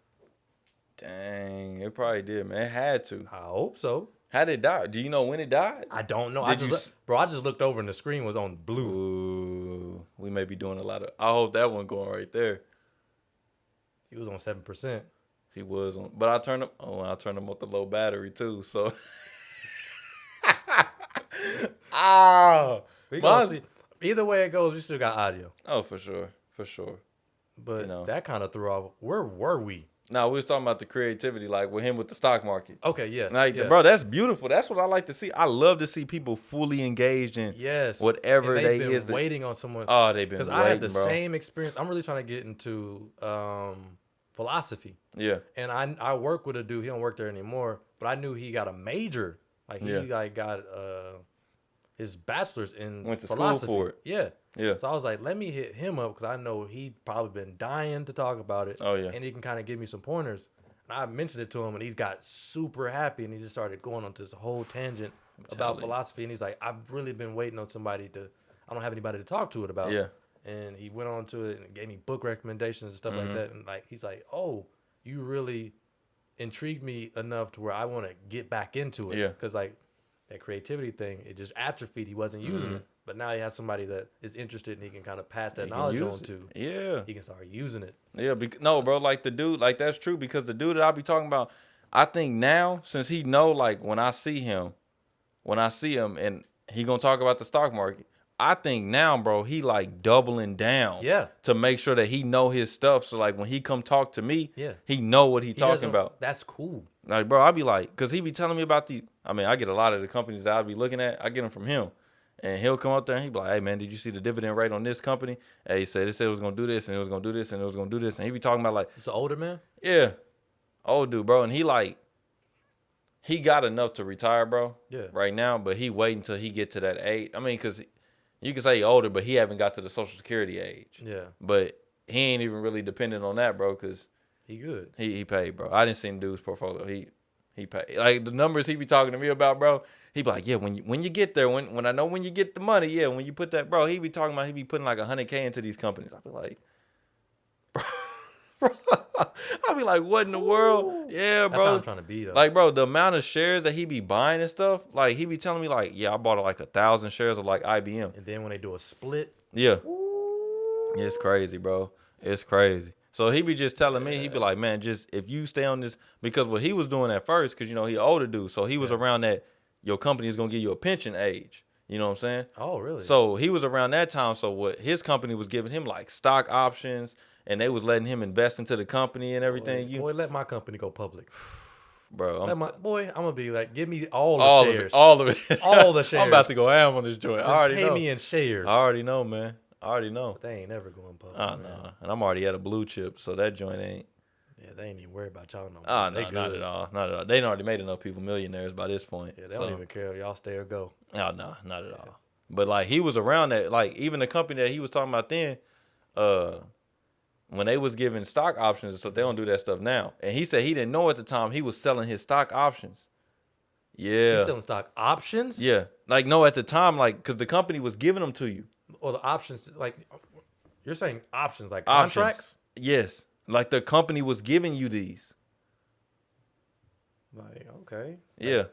Dang, it probably did, man. It had to. I hope so. How did it die? Do you know when it died? I don't know. I just looked over and the screen was on blue. Ooh, we may be doing a lot of. I hope that one going right there. He was on 7%. He was on, but I turned him off the low battery too. So. We gonna see. Either way it goes, we still got audio. Oh, for sure. But that kind of threw off. Where were we? No, we was talking about the creativity, like with him with the stock market. Okay, yes. Like, bro, that's beautiful. That's what I like to see. I love to see people fully engaged in whatever and they been waiting on someone. Oh, they've been waiting, because I had the bro. same experience. I'm really trying to get into philosophy. Yeah. And I work with a dude. He don't work there anymore, but I knew he got a major. Like he like got his bachelor's in went to philosophy. school for it. Yeah. Yeah. So I was like, let me hit him up because I know he probably been dying to talk about it. Oh yeah. And he can kind of give me some pointers. And I mentioned it to him, and he got super happy, and he just started going on this whole tangent about philosophy. And he's like, I've really been waiting on somebody to. I don't have anybody to talk to it about. Yeah. And he went on to it and gave me book recommendations and stuff like that. And like he's like, oh, you really intrigued me enough to where I want to get back into it. Yeah. Because like that creativity thing, it just atrophied. He wasn't using it. But now he has somebody that is interested and he can kind of pass that knowledge on to. Yeah. He can start using it. Yeah. No, bro, like the dude, like that's true because the dude that I be talking about, I think now since he know like when I see him and he gonna talk about the stock market, I think now, bro, he like doubling down to make sure that he know his stuff. So like when he come talk to me, he know what he talking about. That's cool. Like, bro, I be like, cause he be telling me about I get a lot of the companies that I be looking at, I get them from him. And he'll come up there and he be like, hey, man, did you see the dividend rate on this company? Hey, he said it was going to do this and it was going to do this and it was going to do this. And he be talking about like. It's an older man? Yeah. Old dude, bro. And he got enough to retire, bro. Yeah. Right now, but he waiting until he get to that age. I mean, because you can say he older, but he haven't got to the Social Security age. Yeah. But he ain't even really dependent on that, bro, because. He good. He paid, bro. I didn't see the dude's portfolio. He paid. Like the numbers he be talking to me about, bro. He be like, yeah, when you get there, when I know when you get the money, yeah, when you put that, bro, he be talking about he be putting like $100K into these companies. I be like, bro, I be like, what in the world? Yeah, bro. That's how I'm trying to be though. Like, bro, the amount of shares that he be buying and stuff, like he be telling me like, yeah, I bought like 1,000 shares of like IBM. And then when they do a split, yeah, it's crazy, bro. It's crazy. So he be just telling me, he be like, man, just if you stay on this, because what he was doing at first, because, you know, he older dude. So he was around that your company is going to give you a pension age. You know what I'm saying? Oh, really? So he was around that time. So what his company was giving him like stock options and they was letting him invest into the company and everything. Boy, let my company go public. Bro, I'm going to be like, give me all the shares. All of it. All the shares. I'm about to go ham on this joint. I already know. Pay me in shares. I already know, man. I already know. But they ain't never going public. Oh, no. And I'm already at a blue chip, so that joint ain't. Yeah, they ain't even worried about y'all no more. Oh, no, not at all. Not at all. They already made enough people millionaires by this point. Yeah, they don't even care if y'all stay or go. Oh, no, not at all. But, like, he was around that. Like, even the company that he was talking about then, when they was giving stock options and stuff, they don't do that stuff now. And he said he didn't know at the time he was selling his stock options. Yeah. He's selling stock options? Yeah. Like, no, at the time, like, because the company was giving them to you. Or the options, like, you're saying options, like contracts? Yes. Like, the company was giving you these. Like, okay. Yeah.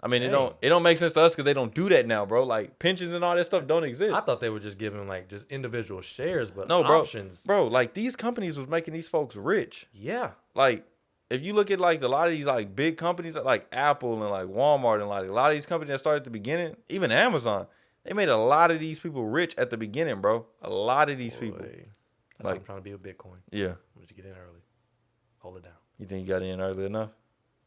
I mean, it don't make sense to us because they don't do that now, bro. Like, pensions and all that stuff don't exist. I thought they were just giving, like, just individual shares, but no, bro, options. Bro, like, these companies was making these folks rich. Yeah. Like, if you look at, like, a lot of these, like, big companies, like Apple and, like, Walmart and, like, a lot of these companies that started at the beginning, even Amazon, they made a lot of these people rich at the beginning, bro. A lot of these people. That's like, why I'm trying to be with Bitcoin. Yeah. I'm going to get in early. Hold it down. You think you got in early enough?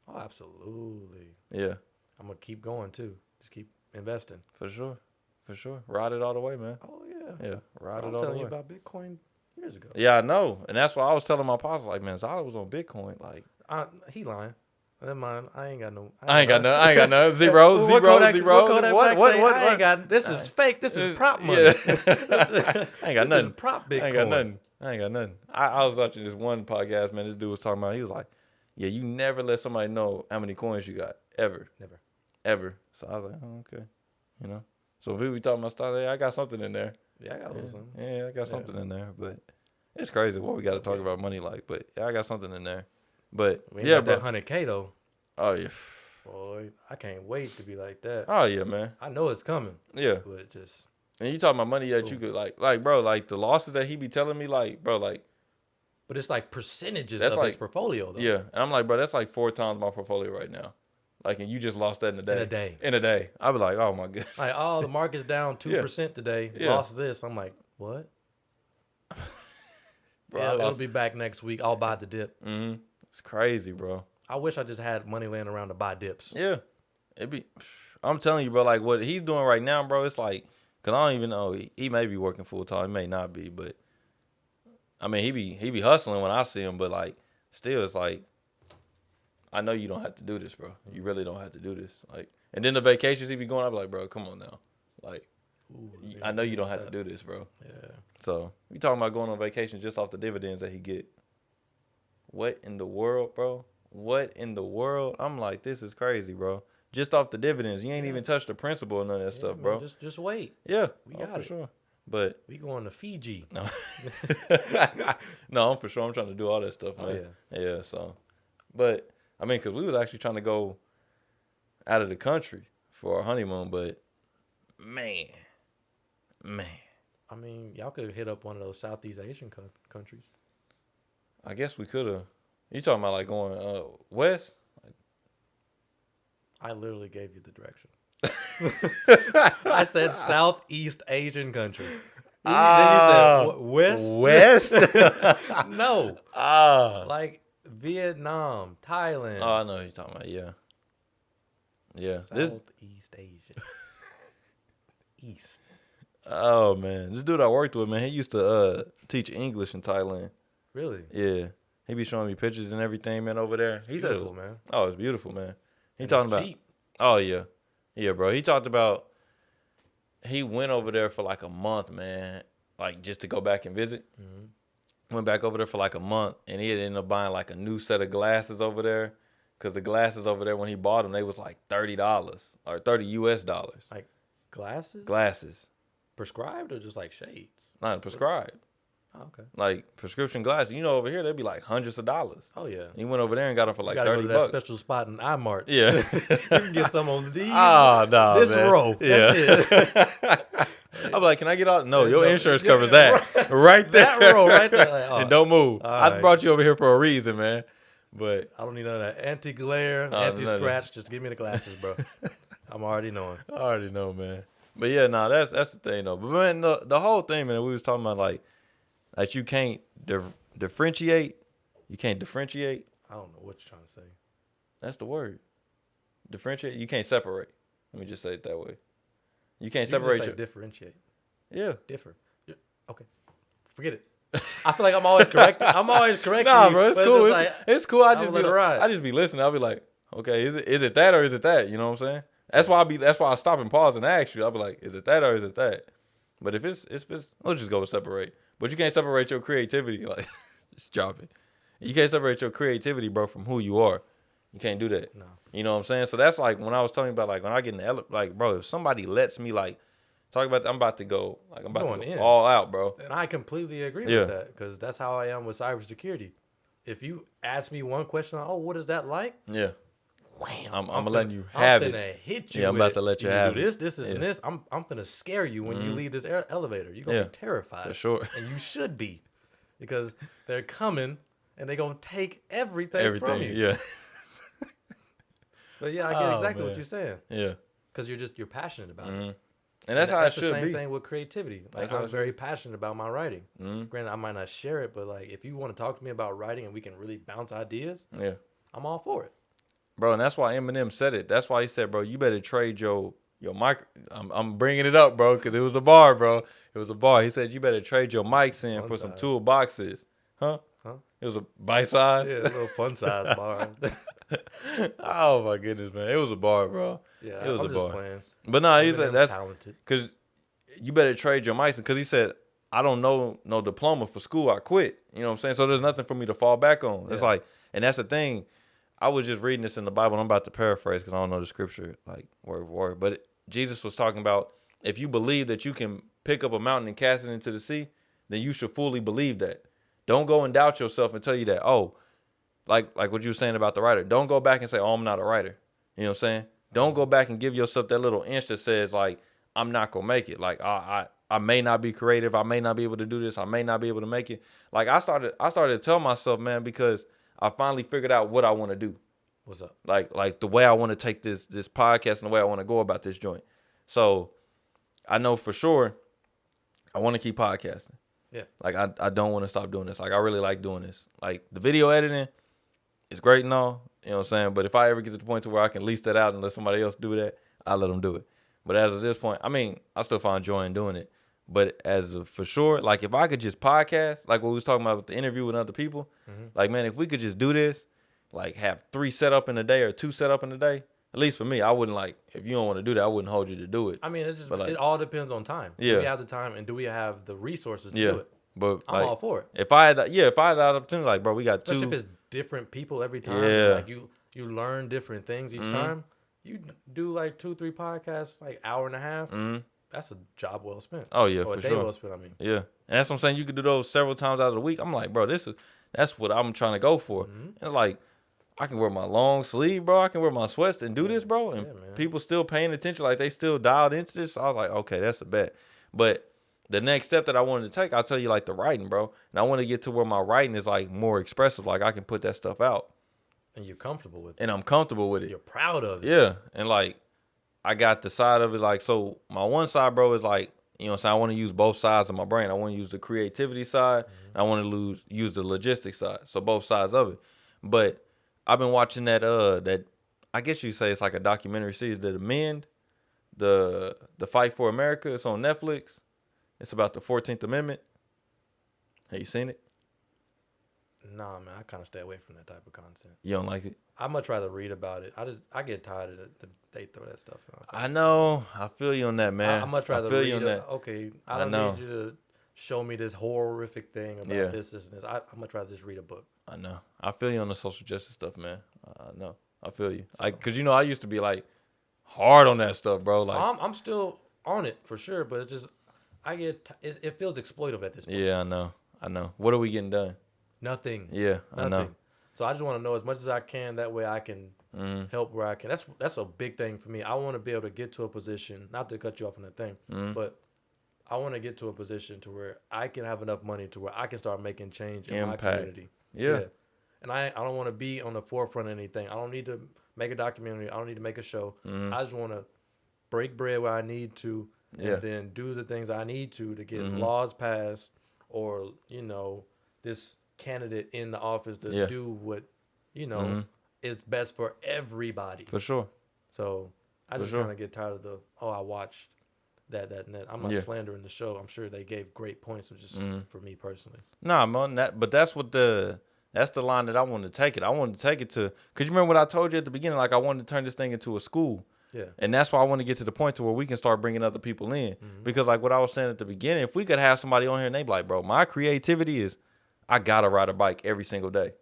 Oh, absolutely. Yeah. I'm going to keep going, too. Just keep investing. For sure. For sure. Ride it all the way, man. Oh, yeah. Yeah. Ride it all the way. I was telling you about Bitcoin years ago. Yeah, I know. And that's why I was telling my apostle, like, man, Zyler was on Bitcoin. Like, he lying. Never mind. I ain't got no. I ain't got no. Zero. What What? I ain't got. This is fake. This is prop money. Yeah. I ain't got nothing. Prop Bitcoin. I ain't got nothing. I was watching this one podcast, man. This dude was talking about, he was like, yeah, you never let somebody know how many coins you got. Ever. Never. Ever. So I was like, oh, okay. You know? So if we talking about stuff, I got something in there. Yeah, I got a little something. Yeah, I got something in there. But it's crazy what we got to talk about money like. But yeah, I got something in there. But we ain't yeah, got bro. that 100K though. Oh yeah. Boy, I can't wait to be like that. Oh yeah, man. I know it's coming. Yeah. But just. And you talking about money that you could like, bro, like the losses that he be telling me, like, bro, like. But it's like percentages that's of like, his portfolio though. Yeah, and I'm like, bro, that's like 4 times my portfolio right now. Like, and you just lost that in a day. In a day. I be like, oh my god. Like, oh, the market's down 2% today. Yeah. Lost this. I'm like, what? Bro, yeah, it'll be back next week. I'll buy the dip. Mm-hmm. It's crazy, bro. I wish I just had money laying around to buy dips. Yeah. I'm telling you, bro, like what he's doing right now, bro, it's like, cause I don't even know. He may be working full time, he may not be, but I mean he be hustling when I see him, but like still it's like I know you don't have to do this, bro. You really don't have to do this. Like, and then the vacations he be going, I be like, bro, come on now. Like, I know you don't have to do this, bro. Yeah. So we talking about going on vacation just off the dividends that he get. What in the world, bro? What in the world? I'm like, this is crazy, bro. Just off the dividends. You ain't even touched the principal or none of that stuff, man, bro. Just wait. Yeah. We got for it. sure. But we going to Fiji. No. No, I'm for sure. I'm trying to do all that stuff, man. Oh, yeah. So, but I mean, cause we was actually trying to go out of the country for our honeymoon, but man. I mean, y'all could hit up one of those Southeast Asian countries. I guess we could have. You talking about like going west? I literally gave you the direction. I said Southeast Asian country. Then you said west. West? No. Like Vietnam, Thailand. Oh, I know what you're talking about. Yeah. Southeast Asia. East. Oh man, this dude I worked with, man, he used to teach English in Thailand. Really? Yeah. He be showing me pictures and everything, man, over there. He's beautiful, man. Oh, it's beautiful, man. He and talking about cheap. Oh yeah. Yeah, bro. He talked about he went over there for like a month, man. Like just to go back and visit. Mm-hmm. Went back over there for like a month and he ended up buying like a new set of glasses over there. Cause the glasses over there when he bought them, they was like $30 or $30 US. Like glasses? Glasses. Prescribed or just like shades? Not prescribed. Oh, okay. Like prescription glasses. You know, over here they'd be like hundreds of dollars. Oh yeah. He went over there and got them for like $30. Go to that special spot in iMart. Yeah. You can get some on these. Oh no, this man. row. Yeah. I'm like, can I get out? No, your insurance covers that right there. That row right there. Like, and don't move. I brought you over here for a reason, man. But I don't need none of that anti-glare, anti-scratch. Just give me the glasses, bro. I'm already knowing. I already know, man. But yeah, no, that's the thing though. But man, the whole thing, man, we was talking about like you can't differentiate. You can't differentiate. I don't know what you're trying to say. That's the word. Differentiate. You can't separate. Let me just say it that way. You can't separate. Just say differentiate. Yeah. Differ. Okay. Forget it. I feel like I'm always correcting. Nah, bro, it's cool. It's cool. I just just be listening. I'll be like, okay, is it that or is it that? You know what I'm saying? That's why I stop and pause and ask you. I'll be like, is it that or is it that? But if it's let's just go with separate. But you can't separate your creativity. Like, just drop it. You can't separate your creativity, bro, from who you are. You can't do that. No. You know what I'm saying? So that's like when I was telling you about like when I get in the like, bro, if somebody lets me like talk about I'm about to go all out, bro. And I completely agree with that because that's how I am with cybersecurity. If you ask me one question, what is that like? Yeah. Wham, I'm letting you have it. I'm gonna hit you. Yeah, I'm about to let you have it. This, and this. I'm gonna scare you when you leave this elevator. You're gonna be terrified. For sure. And you should be, because they're coming and they're gonna take everything from you. Yeah. But yeah, I get exactly what you're saying. Yeah. Because you're passionate about it. And that's how it should be. That's the same thing with creativity. Like I'm very passionate about my writing. Granted, I might not share it, but like if you want to talk to me about writing and we can really bounce ideas, I'm all for it. Bro, and that's why Eminem said it. That's why he said, bro, you better trade your mic. I'm bringing it up, bro, because it was a bar, bro. It was a bar. He said you better trade your mics in for some toolboxes. Huh? It was a bite size? Yeah, a little fun size bar. Oh, my goodness, man. It was a bar, bro. Yeah, it was I'm a just bar. Playing. But no, he said that's talented. Because you better trade your mics. Because he said, I don't know no diploma for school. I quit. You know what I'm saying? So there's nothing for me to fall back on. It's like, and that's the thing. I was just reading this in the Bible, and I'm about to paraphrase because I don't know the scripture like word for word. But Jesus was talking about if you believe that you can pick up a mountain and cast it into the sea, then you should fully believe that. Don't go and doubt yourself and tell you that, like what you were saying about the writer. Don't go back and say, I'm not a writer. You know what I'm saying? Don't go back and give yourself that little inch that says, like, I'm not going to make it. Like, I may not be creative. I may not be able to do this. I may not be able to make it. Like, I started to tell myself, man, because I finally figured out what I want to do. What's up? Like the way I want to take this podcast and the way I want to go about this joint. So I know for sure I want to keep podcasting. Yeah. Like I don't want to stop doing this. Like I really like doing this. Like the video editing, it's great and all. You know what I'm saying? But if I ever get to the point to where I can lease that out and let somebody else do that, I'll let them do it. But as of this point, I mean, I still find joy in doing it. But for sure, like if I could just podcast, like what we was talking about with the interview with other people, like, man, if we could just do this, like have 3 set up in a day or 2 set up in a day, at least for me, I wouldn't like, if you don't want to do that, I wouldn't hold you to do it. I mean, it all depends on time. Yeah. Do we have the time and do we have the resources to do it? But I'm all for it. If I had the opportunity, like, bro, we got Especially 2. if it's different people every time. Yeah. Like you learn different things each time. You do like 2-3 podcasts, like hour and a half. That's a job well spent. Oh yeah, or for a day sure. well spent. I mean, yeah, and that's what I'm saying. You could do those several times out of the week. I'm like, bro, that's what I'm trying to go for. And like, I can wear my long sleeve, bro. I can wear my sweats and do this, bro. And people still paying attention, like they still dialed into this. I was like, okay, that's a bet. But the next step that I wanted to take, I'll tell you, like the writing, bro. And I want to get to where my writing is like more expressive. Like I can put that stuff out. And you're comfortable with it. And I'm comfortable with it. You're proud of it. Yeah. And like, I got the side of it, like, so my one side, bro, is like, you know what I'm saying? I want to use both sides of my brain. I want to use the creativity side. And I want to use the logistics side. So both sides of it. But I've been watching that I guess you say it's like a documentary series, The Amend, the Fight for America. It's on Netflix. It's about the 14th Amendment. Have you seen it? Nah, man, I kind of stay away from that type of content. You don't like it? I'd much rather read about it. I get tired of they throw that stuff out. I know. I feel you on that, man. I much rather feel read you on that. Okay, I don't need you to show me this horrific thing about this, and this. I'd much rather just read a book. I know. I feel you on the social justice stuff, man. I know. I feel you. Like, cause you know, I used to be like hard on that stuff, bro. Like, I'm still on it for sure, but it's just it feels exploitive at this point. Yeah, I know. What are we getting done? Nothing. Yeah, I know. So I just want to know as much as I can. That way I can help where I can. That's a big thing for me. I want to be able to get to a position, not to cut you off on that thing, but I want to get to a position to where I can have enough money to where I can start making change in my community. Yeah. And I don't want to be on the forefront of anything. I don't need to make a documentary. I don't need to make a show. I just want to break bread where I need to and then do the things I need to get laws passed or, you know, this candidate in the office to do what, you know, is best for everybody. For sure. So I just kind of get tired of I watched that. I'm not slandering the show. I'm sure they gave great points of just for me personally. Nah, man, but that's the line that I wanted to take it. I wanted to take it to, because you remember what I told you at the beginning, like I wanted to turn this thing into a school. Yeah. And that's why I want to get to the point to where we can start bringing other people in. Because like what I was saying at the beginning, if we could have somebody on here and they be like, bro, my creativity is, I got to ride a bike every single day.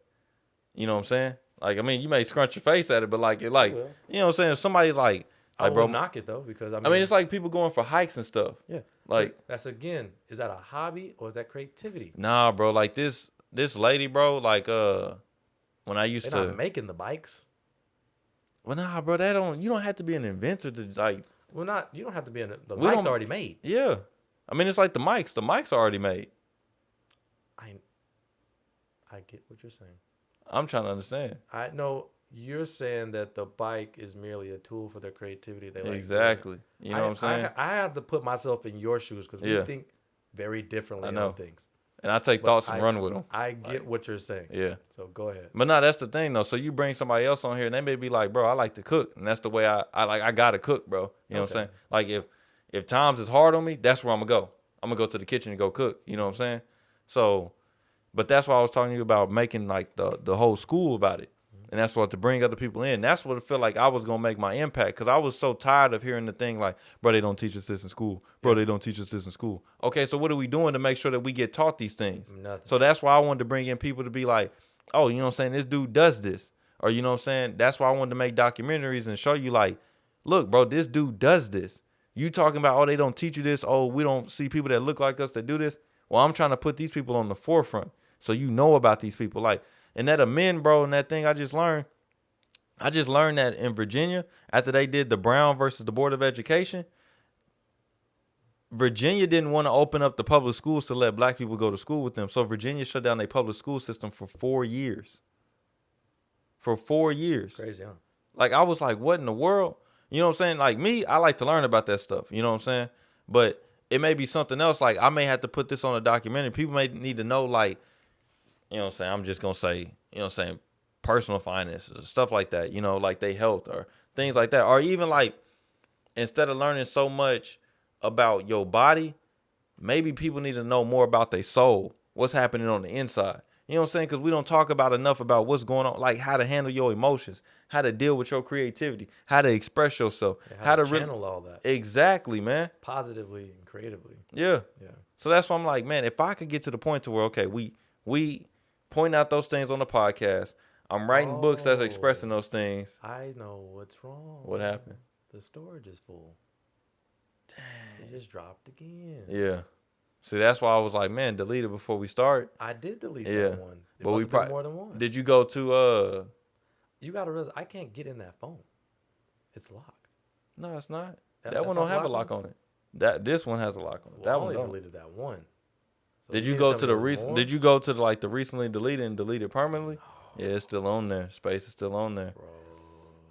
You know what I'm saying? Like, I mean, you may scrunch your face at it, but like, you know what I'm saying? If somebody's like I bro, won't knock it though, because I mean, it's like people going for hikes and stuff. Yeah. Like, that's again, is that a hobby or is that creativity? Nah, bro. Like this lady, bro, like when I used They're not making the bikes. Well, nah, bro, you don't have to be an inventor to like. Well, you don't have to be the mic's already made. Yeah. I mean, it's like the mics. The mics are already made. I get what you're saying. I'm trying to understand. I know you're saying that the bike is merely a tool for their creativity. They exactly. You know what I'm saying? I have to put myself in your shoes because we think very differently on things. And I take thoughts and run with them. I get what you're saying. Yeah. So go ahead. But no, that's the thing though. So you bring somebody else on here and they may be like, bro, I like to cook. And that's the way I gotta cook, bro. You know what I'm saying? Like if times is hard on me, that's where I'm gonna go. I'm gonna go to the kitchen and go cook. You know what I'm saying? So, but that's why I was talking to you about making like the whole school about it. And that's what, to bring other people in. That's what it felt like I was going to make my impact. Because I was so tired of hearing the thing like, bro, they don't teach us this in school. Bro, they don't teach us this in school. Okay, so what are we doing to make sure that we get taught these things? Nothing. So that's why I wanted to bring in people to be like, oh, you know what I'm saying? This dude does this. Or you know what I'm saying? That's why I wanted to make documentaries and show you like, look, bro, this dude does this. You talking about, oh, they don't teach you this. Oh, we don't see people that look like us that do this. Well, I'm trying to put these people on the forefront. So you know about these people. Like, and that amend, bro, and that thing I just learned that in Virginia, after they did the Brown versus the Board of Education, Virginia didn't want to open up the public schools to let black people go to school with them. So Virginia shut down their public school system for 4 years. For 4 years. Crazy, huh? Like, I was like, what in the world? You know what I'm saying? Like, me, I like to learn about that stuff. You know what I'm saying? But it may be something else. Like, I may have to put this on a documentary. People may need to know, like, you know what I'm saying? I'm just going to say, you know what I'm saying? personal finances, stuff like that, you know, like they health or things like that. Or even like, instead of learning so much about your body, maybe people need to know more about their soul, what's happening on the inside. You know what I'm saying? Because we don't talk about enough about what's going on, like how to handle your emotions, how to deal with your creativity, how to express yourself, how to channel all that. Exactly, man. Positively and creatively. Yeah. Yeah. So that's why I'm like, man, if I could get to the point to where, okay, we point out those things on the podcast. I'm writing books that's expressing those things. I know what's wrong. What happened? The storage is full. Dang. It just dropped again. Yeah. See, that's why I was like, man, delete it before we start. I did delete that one. But we probably more than one. Did you go to You gotta realize I can't get in that phone. It's locked. No, it's not. That one don't have a lock on it. This one has a lock on it. That one only deleted that one. So did you go to the recent? Did you go to the recently deleted and delete it permanently? No. Yeah, it's still on there. Space is still on there. Bro.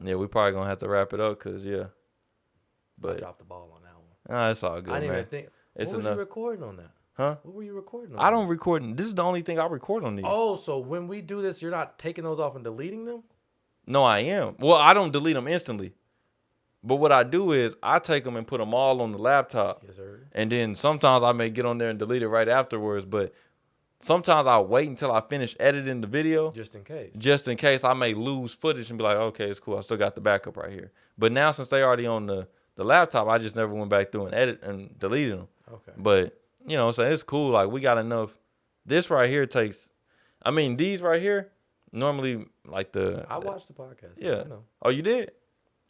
Yeah, we probably gonna have to wrap it up because But I dropped the ball on that one. Nah, it's all good. I didn't man. even think. It's what was you recording on that? Huh? What were you recording on? I don't record. This is the only thing I record on these. Oh, so when we do this, you're not taking those off and deleting them? No, I am. Well, I don't delete them instantly. But what I do is I take them and put them all on the laptop. Yes, sir. And then sometimes I may get on there and delete it right afterwards. But sometimes I'll wait until I finish editing the video. Just in case. Just in case I may lose footage and be like, okay, it's cool. I still got the backup right here. But now since they already on the laptop, I just never went back through and edit and deleted them. Okay. But, you know, so it's cool. Like, we got enough. This right here takes, I mean, these right here, normally, like I watched the podcast. Yeah. I know. Oh, you did?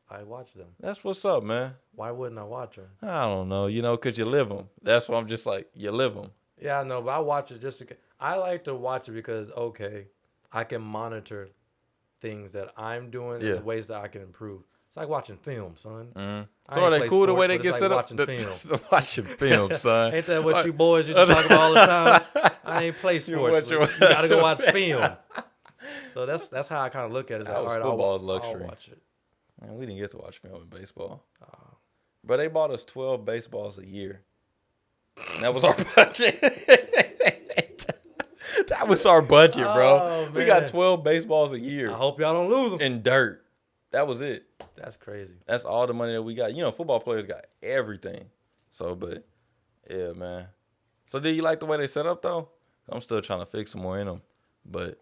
I watched them. That's what's up, man. Why wouldn't I watch them? I don't know, you know, because you live them. That's why I'm just like, you live them. Yeah, I know, but I watch it just to. I like to watch it because, okay, I can monitor things that I'm doing and the ways that I can improve. It's like watching film, son. Mm-hmm. So are they cool the way they get set up? Watching film. Watching film, son. Ain't that what you boys used to talk about all the time? I ain't play sports. You got to go watch film. So that's how I kind of look at it. Like, all right, football's luxury. I'll watch it. Man, we didn't get to watch film in baseball. But they bought us 12 baseballs a year. And that was our budget. That was our budget, bro. Oh, we got 12 baseballs a year. I hope y'all don't lose them. In dirt. That was it. That's crazy. That's all the money that we got. You know, football players got everything. So, but, yeah, man. So, do you like the way they set up, though? I'm still trying to fix some more in them. But,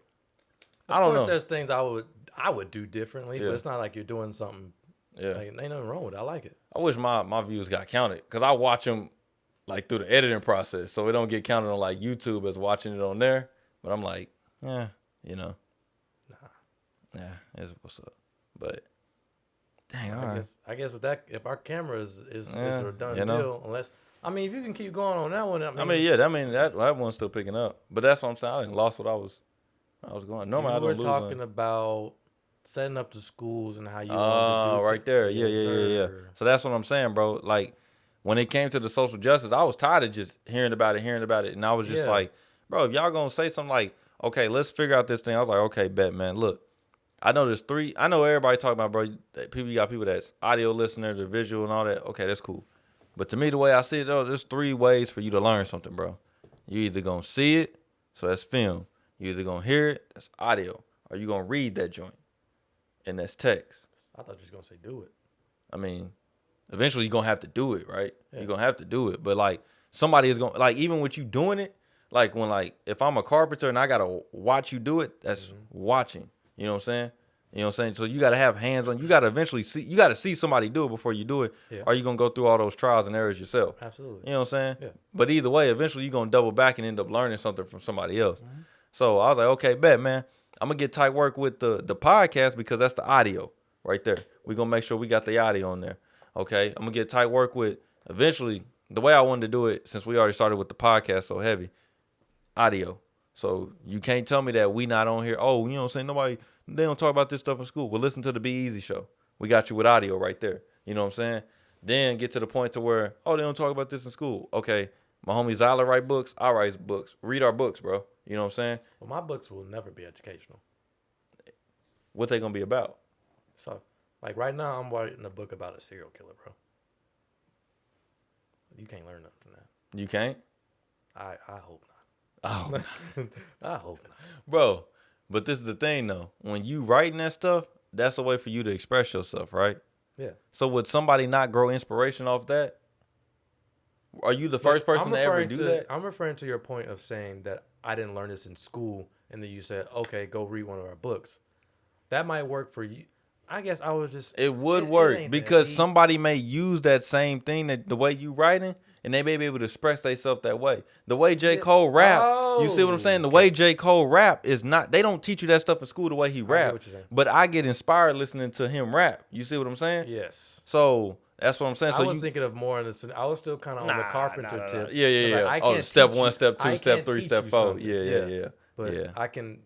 I don't know. Of course, there's things I would do differently, but it's not like you're doing something. Yeah. Like, ain't nothing wrong with it. I like it. I wish my views got counted because I watch them like through the editing process, so it don't get counted on like YouTube as watching it on there. But I'm like, you know, it's what's up. But dang, I guess with that, if our camera is a done deal, unless if you can keep going on that one, that one's still picking up. But that's what I'm saying. I didn't lost what I was going. Normally I don't lose. We're talking about setting up the schools and how you. Right there, yeah. So that's what I'm saying, bro. Like when it came to the social justice, I was tired of just hearing about it, and I was just like, bro, if y'all gonna say something like, okay, let's figure out this thing. I was like, okay, bet, man. Look, I know there's three. I know everybody talking about, bro. You got people that's audio listeners, they're visual and all that. Okay, that's cool. But to me, the way I see it, though, there's 3 ways for you to learn something, bro. You either gonna see it, so that's film. You either gonna hear it, that's audio, or you gonna read that joint, and that's text. I thought you was gonna say do it. I mean, eventually you're gonna have to do it, right? Yeah. You're gonna have to do it. But like somebody is gonna, like, even with you doing it, like when, like, if I'm a carpenter and I gotta watch you do it, that's watching. You know what I'm saying? You know what I'm saying? So you gotta have hands on. You gotta eventually see. You gotta see somebody do it before you do it. Yeah. Or you gonna go through all those trials and errors yourself. Absolutely. You know what I'm saying? Yeah. But either way, eventually you're gonna double back and end up learning something from somebody else. So I was like, okay, bet, man. I'm gonna get tight work with the podcast because that's the audio right there. We're gonna make sure we got the audio on there. Okay. I'm gonna get tight work with eventually the way I wanted to do it, since we already started with the podcast so heavy, audio. So you can't tell me that we not on here. Oh, you know what I'm saying? They don't talk about this stuff in school. Well, listen to the Be Eazy Show. We got you with audio right there. You know what I'm saying? Then get to the point to where, they don't talk about this in school. Okay, my homie Zyler write books. I write books. Read our books, bro. You know what I'm saying? Well, my books will never be educational. What they gonna be about? So, like right now, I'm writing a book about a serial killer, bro. You can't learn nothing from that. You can't? I hope not. Oh, I hope not. bro. But this is the thing though. When you writing that stuff, that's a way for you to express yourself, right? Yeah. So would somebody not grow inspiration off that? Are you the first person to ever do that? I'm referring to your point of saying that I didn't learn this in school, and then you said, okay, go read one of our books. That might work for you. I guess I was just. It would work because somebody may use that same thing that the way you writing, and they may be able to express themselves that way. The way J. Cole rap, you see what I'm saying? The way J. Cole rap is not. They don't teach you that stuff in school the way he rap. But I get inspired listening to him rap. You see what I'm saying? Yes. So that's what I'm saying. So I was thinking of more in the. I was still kind of on the carpenter tip. Yeah. Like, I can't step 1, step 2, step 3, step 4. Yeah. But I can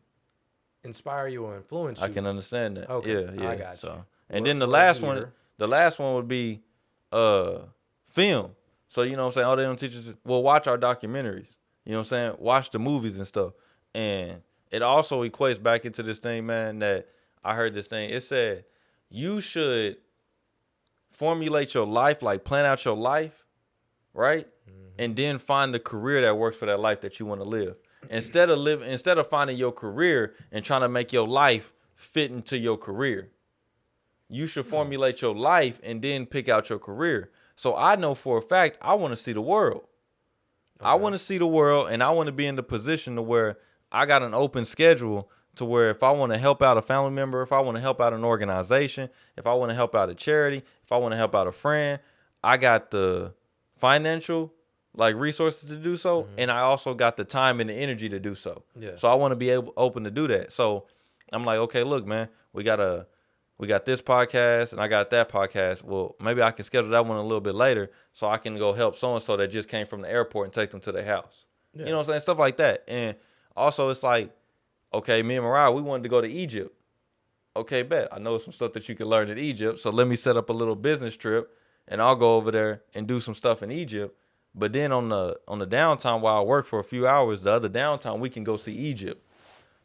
inspire you or influence you. I can understand that. Okay. Yeah. I got you. And then the last one would be film. So, you know what I'm saying? All they don't teach us, well, watch our documentaries. You know what I'm saying? Watch the movies and stuff. And it also equates back into this thing, man, that I heard this thing. It said you should formulate your life, like plan out your life, right? Mm-hmm. And then find the career that works for that life that you want to live. Instead of finding your career and trying to make your life fit into your career. You should formulate your life and then pick out your career. So I know for a fact I want to see the world. Okay. I want to see the world, and I want to be in the position to where I got an open schedule to where if I want to help out a family member, if I want to help out an organization, if I want to help out a charity, if I want to help out a friend, I got the financial resources to do so, and I also got the time and the energy to do so. Yeah. So I want to be open to do that. So I'm like, okay, look, man, we got this podcast and I got that podcast. Well, maybe I can schedule that one a little bit later so I can go help so-and-so that just came from the airport and take them to their house. Yeah. You know what I'm saying? Stuff like that. And also it's like, okay, me and Mariah, we wanted to go to Egypt. Okay, bet. I know some stuff that you can learn in Egypt. So let me set up a little business trip and I'll go over there and do some stuff in Egypt. But then on the downtime while I work for a few hours, the other downtime, we can go see Egypt.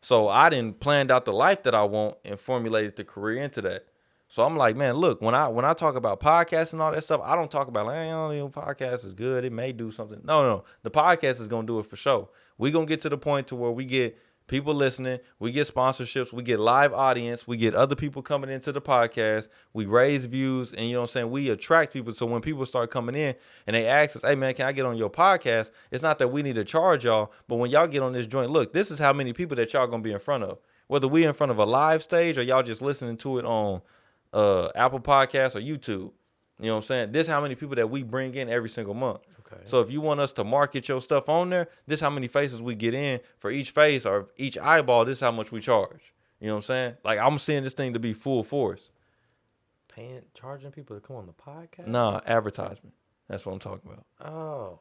So I didn't planned out the life that I want and formulated the career into that. So I'm like, man, look, when I talk about podcasts and all that stuff, I don't talk about podcast is good. It may do something. No. The podcast is gonna do it for sure. We're gonna get to the point to where we get people listening, we get sponsorships, we get live audience, we get other people coming into the podcast, we raise views, and you know what I'm saying, we attract people. So when people start coming in and they ask us, hey man, can I get on your podcast? It's not that we need to charge y'all, but when y'all get on this joint, look, this is how many people that y'all gonna be in front of. Whether we in front of a live stage or y'all just listening to it on Apple Podcasts or YouTube. You know what I'm saying? This is how many people that we bring in every single month. Okay. So if you want us to market your stuff on there, this is how many faces we get in for each face or each eyeball. This is how much we charge. You know what I'm saying? Like I'm seeing this thing to be full force. Charging people to come on the podcast? Nah, advertisement. That's what I'm talking about. Oh,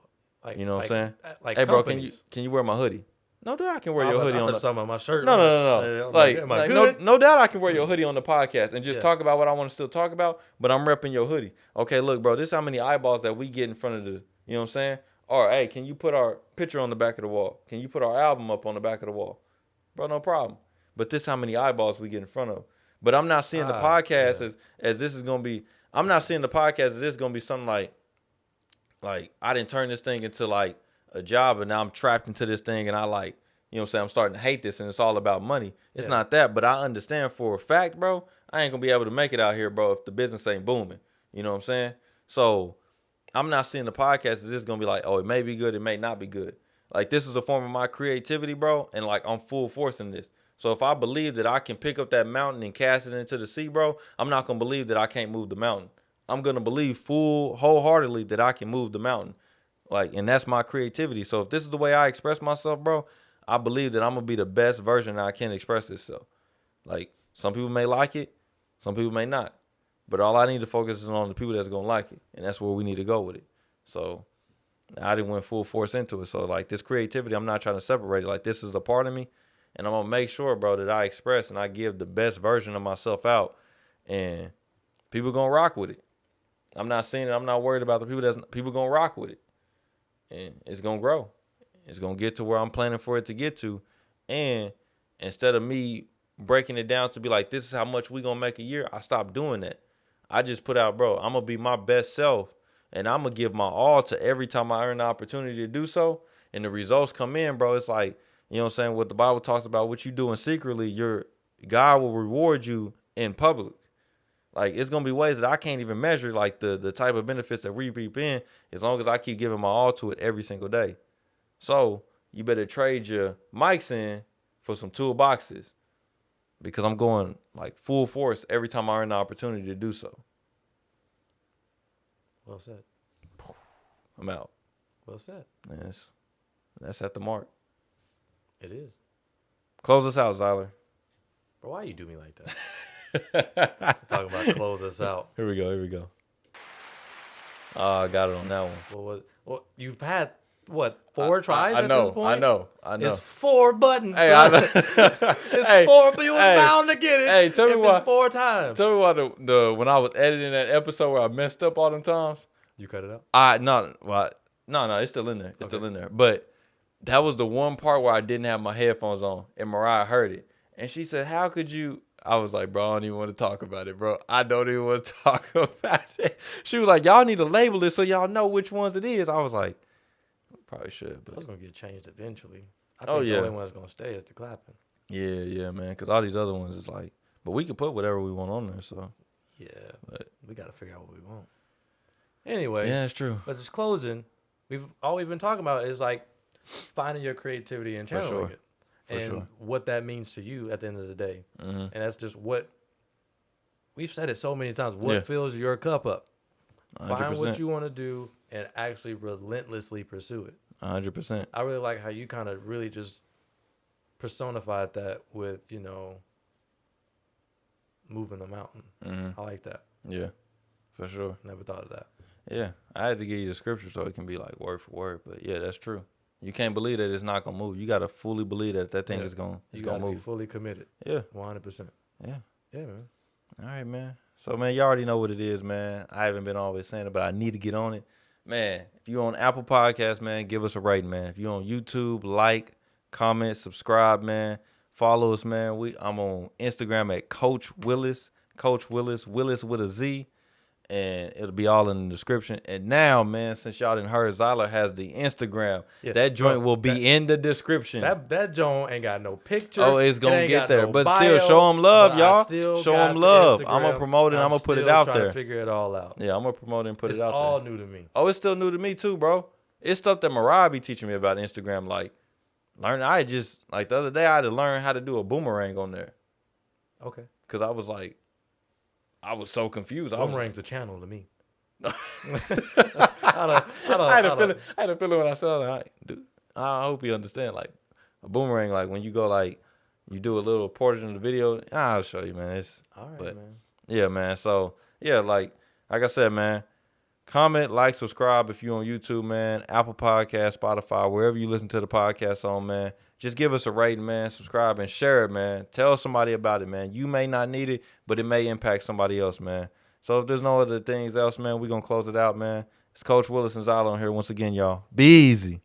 you know what I'm saying? Like hey, companies. bro, can you wear my hoodie? No doubt I can wear your hoodie on the my shirt. No. No doubt I can wear your hoodie on the podcast and just talk about what I want to still talk about, but I'm repping your hoodie. Okay, look, bro, this is how many eyeballs that we get in front of the, you know what I'm saying? Or, hey, can you put our picture on the back of the wall? Can you put our album up on the back of the wall? Bro, no problem. But this is how many eyeballs we get in front of. But I'm not seeing the podcast as this is going to be, I'm not seeing the podcast as this is going to be something like I didn't turn this thing into like a job and now I'm trapped into this thing and I like, you know what I'm saying, I'm starting to hate this and it's all about money. It's not that, but I understand for a fact, bro, I ain't gonna be able to make it out here, bro, if the business ain't booming. You know what I'm saying? So I'm not seeing the podcast as this gonna be like, oh, it may be good, it may not be good. Like this is a form of my creativity, bro, and like I'm full force in this. So if I believe that I can pick up that mountain and cast it into the sea, bro, I'm not gonna believe that I can't move the mountain. I'm gonna believe wholeheartedly that I can move the mountain. Like, and that's my creativity. So if this is the way I express myself, bro, I believe that I'm gonna be the best version that I can express itself. Like, some people may like it, some people may not. But all I need to focus is on the people that's gonna like it. And that's where we need to go with it. So I didn't went full force into it. So like this creativity, I'm not trying to separate it. Like this is a part of me. And I'm gonna make sure, bro, that I express and I give the best version of myself out. And people gonna rock with it. I'm not saying it, I'm not worried about the people gonna rock with it. And it's gonna grow. It's gonna get to where I'm planning for it to get to. And instead of me breaking it down to be like, this is how much we gonna make a year, I stopped doing that. I just put out, bro, I'm gonna be my best self and I'm gonna give my all to every time I earn the opportunity to do so. And the results come in, bro. It's like, You know what I'm saying? What the Bible talks about, what you doing secretly, God will reward you in public. Like, it's going to be ways that I can't even measure, like the type of benefits that we reap in, as long as I keep giving my all to it every single day. So you better trade your mics in for some toolboxes, because I'm going like full force every time I earn the opportunity to do so. Well said. I'm out. Well said. Yes. That's at the mark. It is. Close us out, Zyler. Bro, why you do me like that? Talking about close us out. Here we go. I got it on that one. Well, you've had, what, 4 tries I at know, this point? I know. It's 4 buttons, Hey, son. I know. It's 4, but you was bound to get it. Hey, tell me why. It's 4 times. Tell me why the when I was editing that episode where I messed up all them times. You cut it out? No, it's still in there. It's still in there. But that was the one part where I didn't have my headphones on, and Mariah heard it, and she said, "How could you?" I was like, "Bro, I don't even want to talk about it, bro. I don't even want to talk about it." She was like, "Y'all need to label it so y'all know which ones it is." I was like, "Probably should." But Those gonna get changed eventually. I think the only one that's gonna stay is the clapping. Yeah, man. Because all these other ones is like, but we can put whatever we want on there. So yeah, but we gotta figure out what we want. Anyway, yeah, it's true. But just closing, all we've been talking about is like finding your creativity and channeling it, and what that means to you at the end of the day. And that's just what we've said it so many times. What fills your cup up? 100%. Find what you want to do and actually relentlessly pursue it. 100%. I really like how you kind of really just personified that with, moving the mountain. I like that. Yeah, for sure. Never thought of that. Yeah, I had to give you the scripture so it can be like word for word. But yeah, that's true. You can't believe that it's not gonna move. You gotta fully believe that thing is gonna move. Be fully committed. Yeah, 100%. Yeah, man. All right, man. So man, you already know what it is, man. I haven't been always saying it, but I need to get on it, man. If you're on Apple Podcasts, man, give us a rating, man. If you're on YouTube, like, comment, subscribe, man. Follow us, man. I'm on Instagram at Coach Williz, Willis with a Z. And it'll be all in the description. And now, man, since y'all didn't heard, Zyler has the Instagram. Yeah, that joint will be in the description. That joint ain't got no picture. Oh, it's going to get there. No but bio, still, show them love, y'all. Show them love. I'm going to promote it. I'm going to put it out there. To figure it all out. Yeah, I'm going to promote it and put it out there. It's all new to me. Oh, it's still new to me too, bro. It's stuff that Mariah be teaching me about Instagram. Like, the other day, I had to learn how to do a boomerang on there. Okay. Because I was so confused. Boomerang's a channel to me. I had a feeling when I saw that. Dude, I hope you understand. Like a boomerang, like when you go, like you do a little portion of the video. I'll show you, man. It's all right, man. Yeah, man. So yeah, like I said, man. Comment, like, subscribe if you're on YouTube, man. Apple Podcasts, Spotify, wherever you listen to the podcast on, man. Just give us a rating, man. Subscribe and share it, man. Tell somebody about it, man. You may not need it, but it may impact somebody else, man. So if there's no other things else, man, we're going to close it out, man. It's Coach Williz and Zyler on here once again, y'all. Be easy.